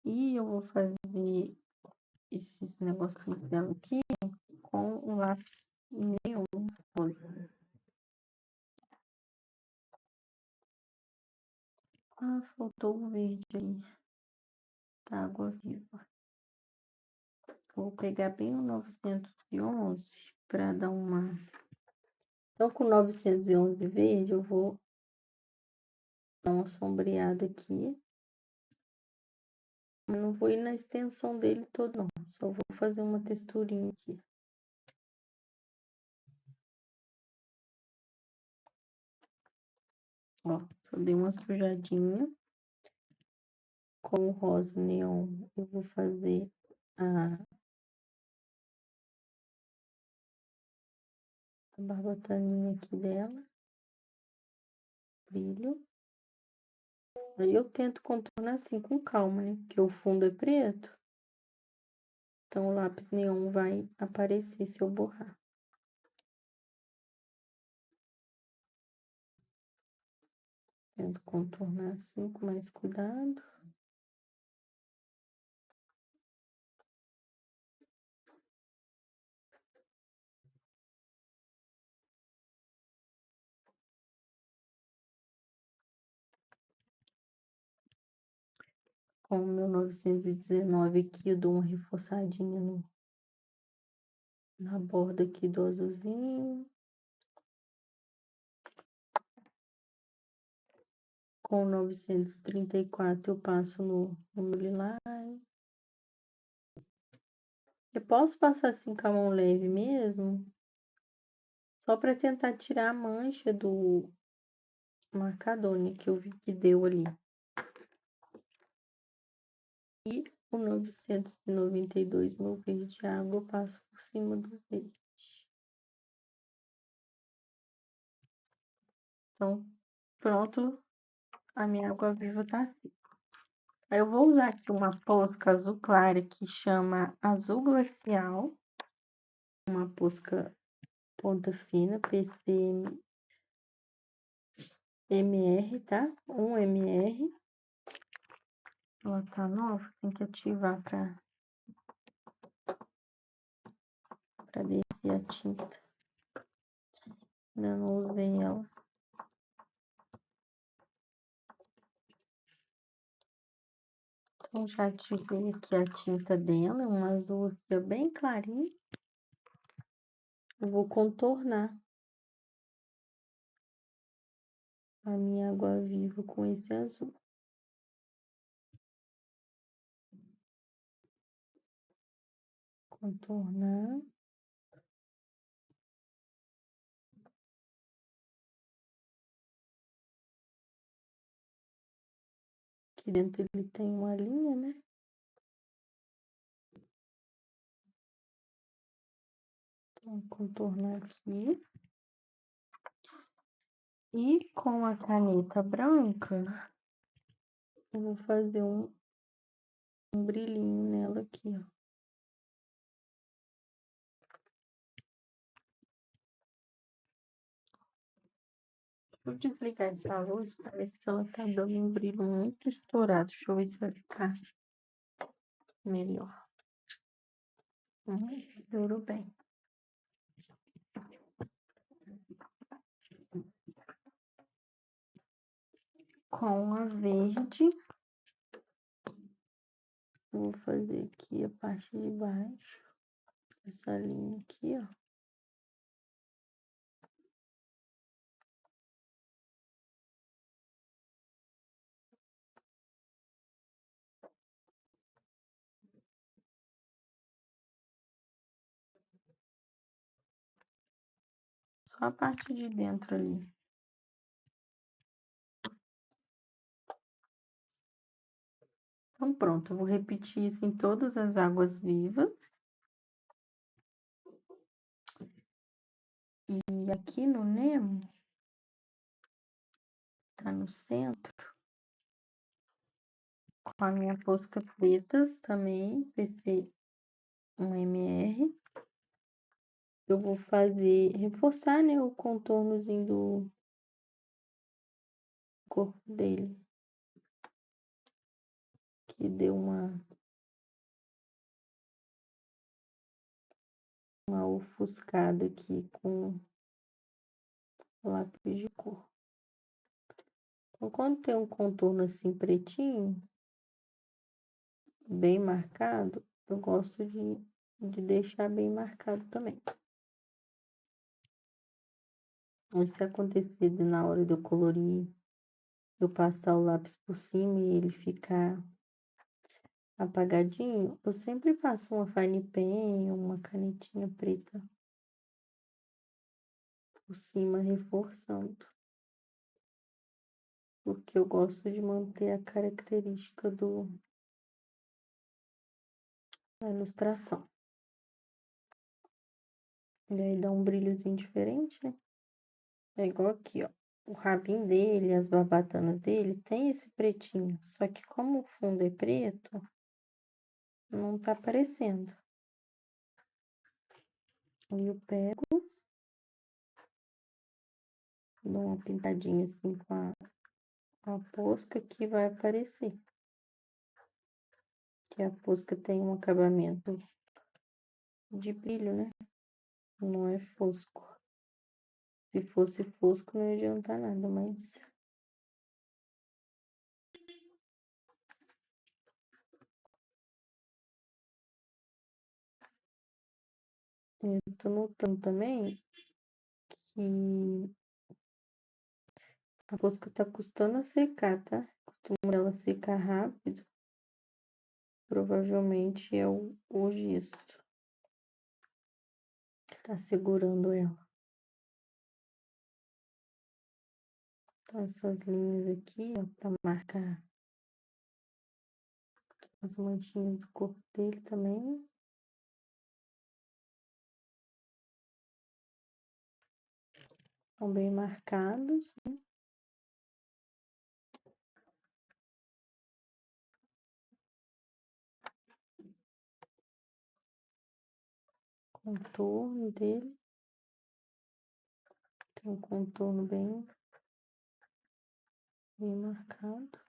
E eu vou fazer esses negocinhos dela aqui com o lápis neon. Ah, faltou o verde aí, da água viva. Vou pegar bem o 911 para dar uma. Então, com o 911 verde, eu vou dar uma sombreada aqui. Mas não vou ir na extensão dele todo, não. Só vou fazer uma texturinha aqui. Ó, só dei uma sujadinha. Com o rosa neon, eu vou fazer a barbataninha aqui dela. Brilho. Aí eu tento contornar assim com calma, né? Porque o fundo é preto. Então o lápis neon vai aparecer se eu borrar. Tento contornar assim com mais cuidado. Com o meu 919 aqui, eu dou uma reforçadinha na borda aqui do azulzinho. Com o 934 eu passo no lilás. Eu posso passar assim com a mão leve mesmo, só para tentar tirar a mancha do marcador, né, que eu vi que deu ali. E o 992, meu verde água, eu passo por cima do verde. Então, pronto, a minha água viva tá assim. Aí eu vou usar aqui uma posca azul clara que chama Azul Glacial. Uma posca ponta fina, PCMR, tá? 1 mr. Ela tá nova, tem que ativar pra descer a tinta. Ainda não usei ela. Então, já ativei aqui a tinta dela, um azul aqui bem clarinho. Eu vou contornar a minha água viva com esse azul. Contornar. Aqui dentro ele tem uma linha, né? Então, contornar aqui. E com a caneta branca, eu vou fazer um brilhinho nela aqui, ó. Vou desligar essa luz, parece que ela tá dando um brilho muito estourado. Deixa eu ver se vai ficar melhor. Melhorou bem. com a verde. Vou fazer aqui a parte de baixo, essa linha aqui, ó. Só a parte de dentro ali. Então, pronto, eu vou repetir isso em todas as águas vivas. E aqui no Nemo, tá no centro, com a minha fosca preta também, vai ser 1 ml. Eu vou reforçar, né, o contornozinho do corpo dele. Que deu uma ofuscada aqui com lápis de cor. Então, quando tem um contorno assim pretinho, bem marcado, eu gosto de deixar bem marcado também. Mas se acontecer na hora de eu colorir, eu passar o lápis por cima e ele ficar apagadinho, eu sempre passo uma fine pen, uma canetinha preta por cima, reforçando. Porque eu gosto de manter a característica da ilustração. E aí dá um brilhozinho diferente, né? É igual aqui, ó. O rabinho dele, as barbatanas dele, tem esse pretinho. Só que como o fundo é preto, não tá aparecendo. Aí eu pego, dou uma pintadinha assim com a posca que vai aparecer. Que a posca tem um acabamento de brilho, né? Não é fosco. Se fosse fosco, não ia adiantar nada, mas eu tô notando também que a fosca tá custando a secar, tá? Costuma ela secar rápido. Provavelmente é o gesso que tá segurando ela. Então, essas linhas aqui, ó, pra marcar as manchinhas do corpo dele também. Estão bem marcados, né? Contorno dele. Tem um contorno bem marcado.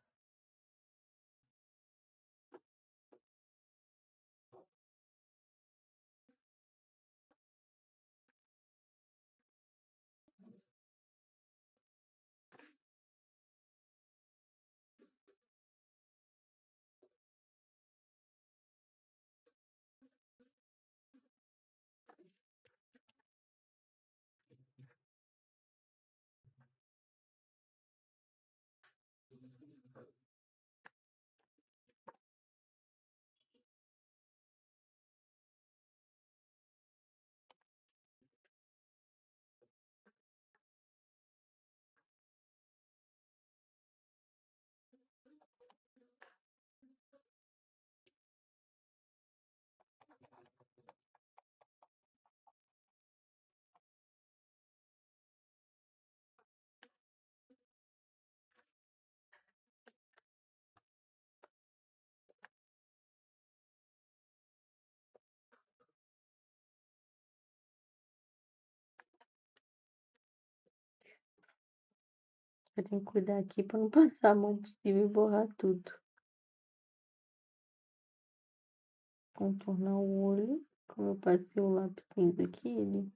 Eu tenho que cuidar aqui para não passar a mão por cima e borrar tudo. Contornar o olho. Como eu passei o lápis cinza aqui, ele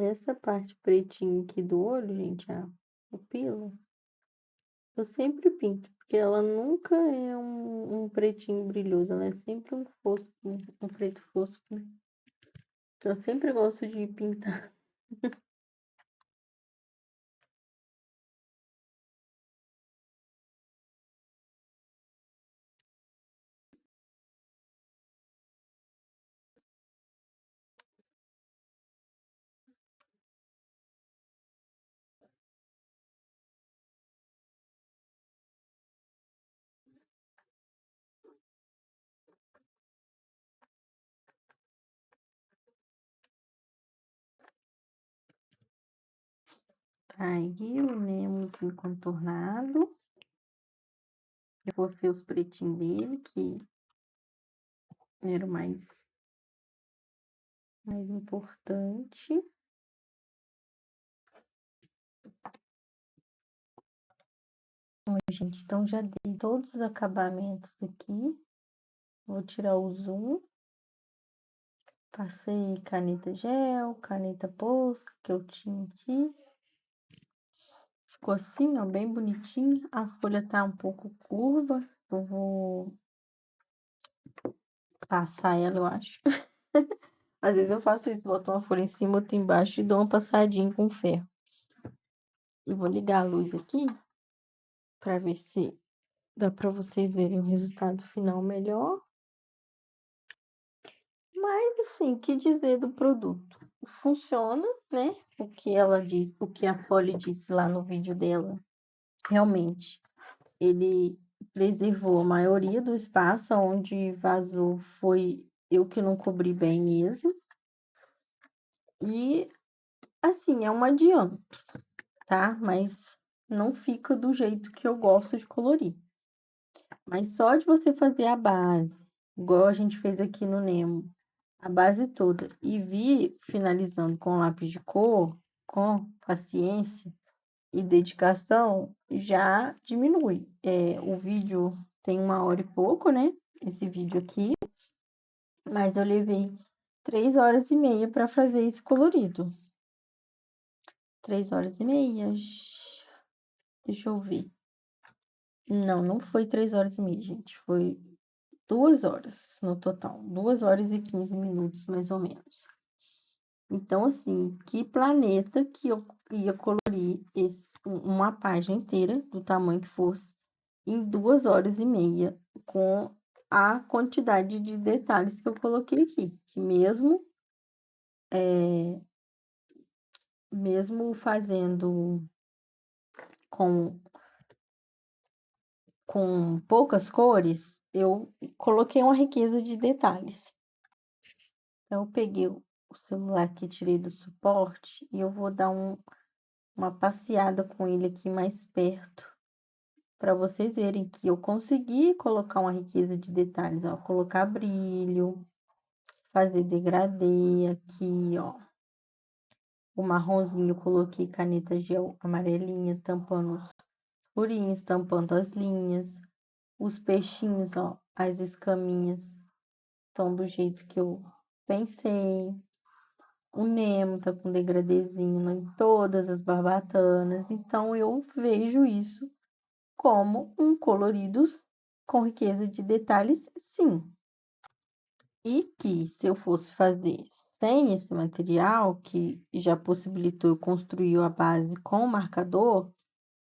Essa parte pretinha aqui do olho, gente, a pupila, eu sempre pinto, porque ela nunca é um pretinho brilhoso, ela é sempre um fosco, um preto fosco, né? Então, eu sempre gosto de pintar. Aí, o Nemo contornado. Eu vou ser os pretinhos dele, que era o mais importante. Oi, gente, então já dei todos os acabamentos aqui. Vou tirar o zoom. Passei caneta gel, caneta posca que eu tinha aqui. Ficou assim, ó, bem bonitinho. A folha tá um pouco curva. Eu vou passar ela, eu acho. Às vezes eu faço isso, boto uma folha em cima, outra embaixo e dou uma passadinha com ferro. Eu vou ligar a luz aqui para ver se dá para vocês verem o resultado final melhor. Mas assim, o que dizer do produto? Funciona, né? O que ela diz, o que a Polly disse lá no vídeo dela. Realmente, ele preservou a maioria do espaço, onde vazou foi eu que não cobri bem mesmo. E assim, é um adianto, tá? Mas não fica do jeito que eu gosto de colorir. Mas só de você fazer a base, igual a gente fez aqui no Nemo, a base toda, e vir finalizando com lápis de cor, com paciência e dedicação, já diminui. O vídeo tem 1 hora e pouco, né? Esse vídeo aqui, mas eu levei 3 horas e meia para fazer esse colorido. 3 horas e meia. Deixa eu ver. Não, não foi 3 horas e meia, gente. Foi 2 horas no total. 2 horas e 15 minutos, mais ou menos. Então, assim, que planeta que eu ia colorir uma página inteira, do tamanho que fosse, em 2 horas e meia, com a quantidade de detalhes que eu coloquei aqui. Que mesmo fazendo com, com poucas cores, eu coloquei uma riqueza de detalhes. Então, eu peguei o celular que tirei do suporte e eu vou dar uma passeada com ele aqui mais perto, para vocês verem que eu consegui colocar uma riqueza de detalhes, ó, colocar brilho, fazer degradê aqui, ó. O marronzinho eu coloquei caneta gel amarelinha, tampando os furinhos, tampando as linhas. Os peixinhos, ó, as escaminhas estão do jeito que eu pensei. O Nemo tá com degradêzinho em todas as barbatanas. Então, eu vejo isso como um coloridos com riqueza de detalhes, sim. E que se eu fosse fazer sem esse material, que já possibilitou eu construir a base com o marcador,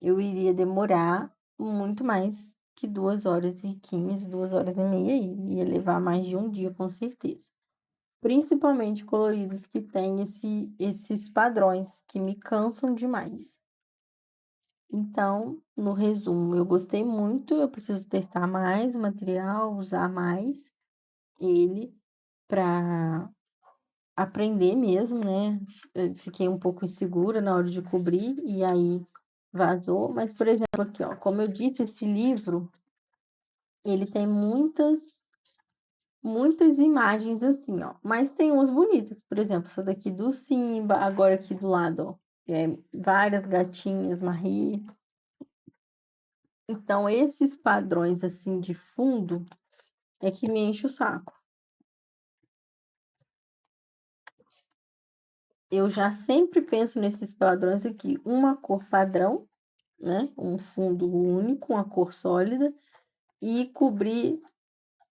eu iria demorar muito mais que 2 horas e 15, 2 horas e meia, ia levar mais de um dia, com certeza. Principalmente coloridos que têm esses padrões que me cansam demais. Então, no resumo, eu gostei muito, eu preciso testar mais o material, usar mais ele para aprender mesmo, né? Eu fiquei um pouco insegura na hora de cobrir e aí vazou, mas por exemplo, aqui, ó, como eu disse, esse livro, ele tem muitas imagens assim, ó, mas tem uns bonitos, por exemplo, essa daqui do Simba, agora aqui do lado, ó, várias gatinhas, Marie. Então, esses padrões assim de fundo é que me enche o saco. eu já sempre penso nesses padrões aqui, uma cor padrão, né? Um fundo único, uma cor sólida, e cobrir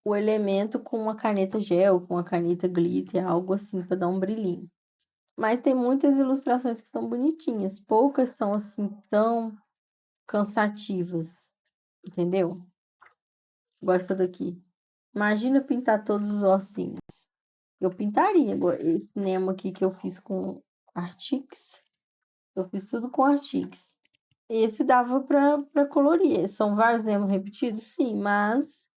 o elemento com uma caneta gel, com uma caneta glitter, algo assim para dar um brilhinho. Mas tem muitas ilustrações que são bonitinhas, poucas são assim tão cansativas, entendeu? Gosta daqui. Imagina pintar todos os ossinhos. Eu pintaria esse Nemo aqui que eu fiz com Artix. Eu fiz tudo com Artix. Esse dava para colorir. São vários Nemo repetidos? Sim, mas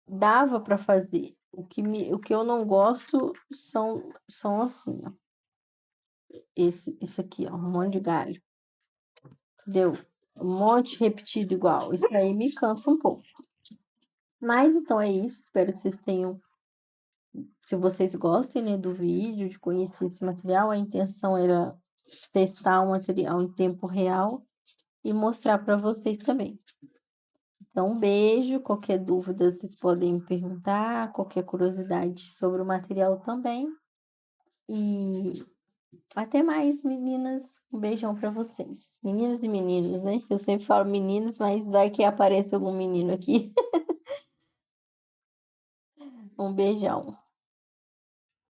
dava para fazer. O que eu não gosto são assim, ó. Isso aqui, ó, um monte de galho. Entendeu? Um monte repetido igual. Isso aí me cansa um pouco. Mas então é isso. Espero que vocês tenham. Se vocês gostem, né, do vídeo, de conhecer esse material, a intenção era testar o material em tempo real e mostrar para vocês também. Então, um beijo. Qualquer dúvida, vocês podem me perguntar, qualquer curiosidade sobre o material também. E até mais, meninas. Um beijão para vocês. Meninas e meninos, né? Eu sempre falo meninas, mas vai que apareça algum menino aqui. Um beijão.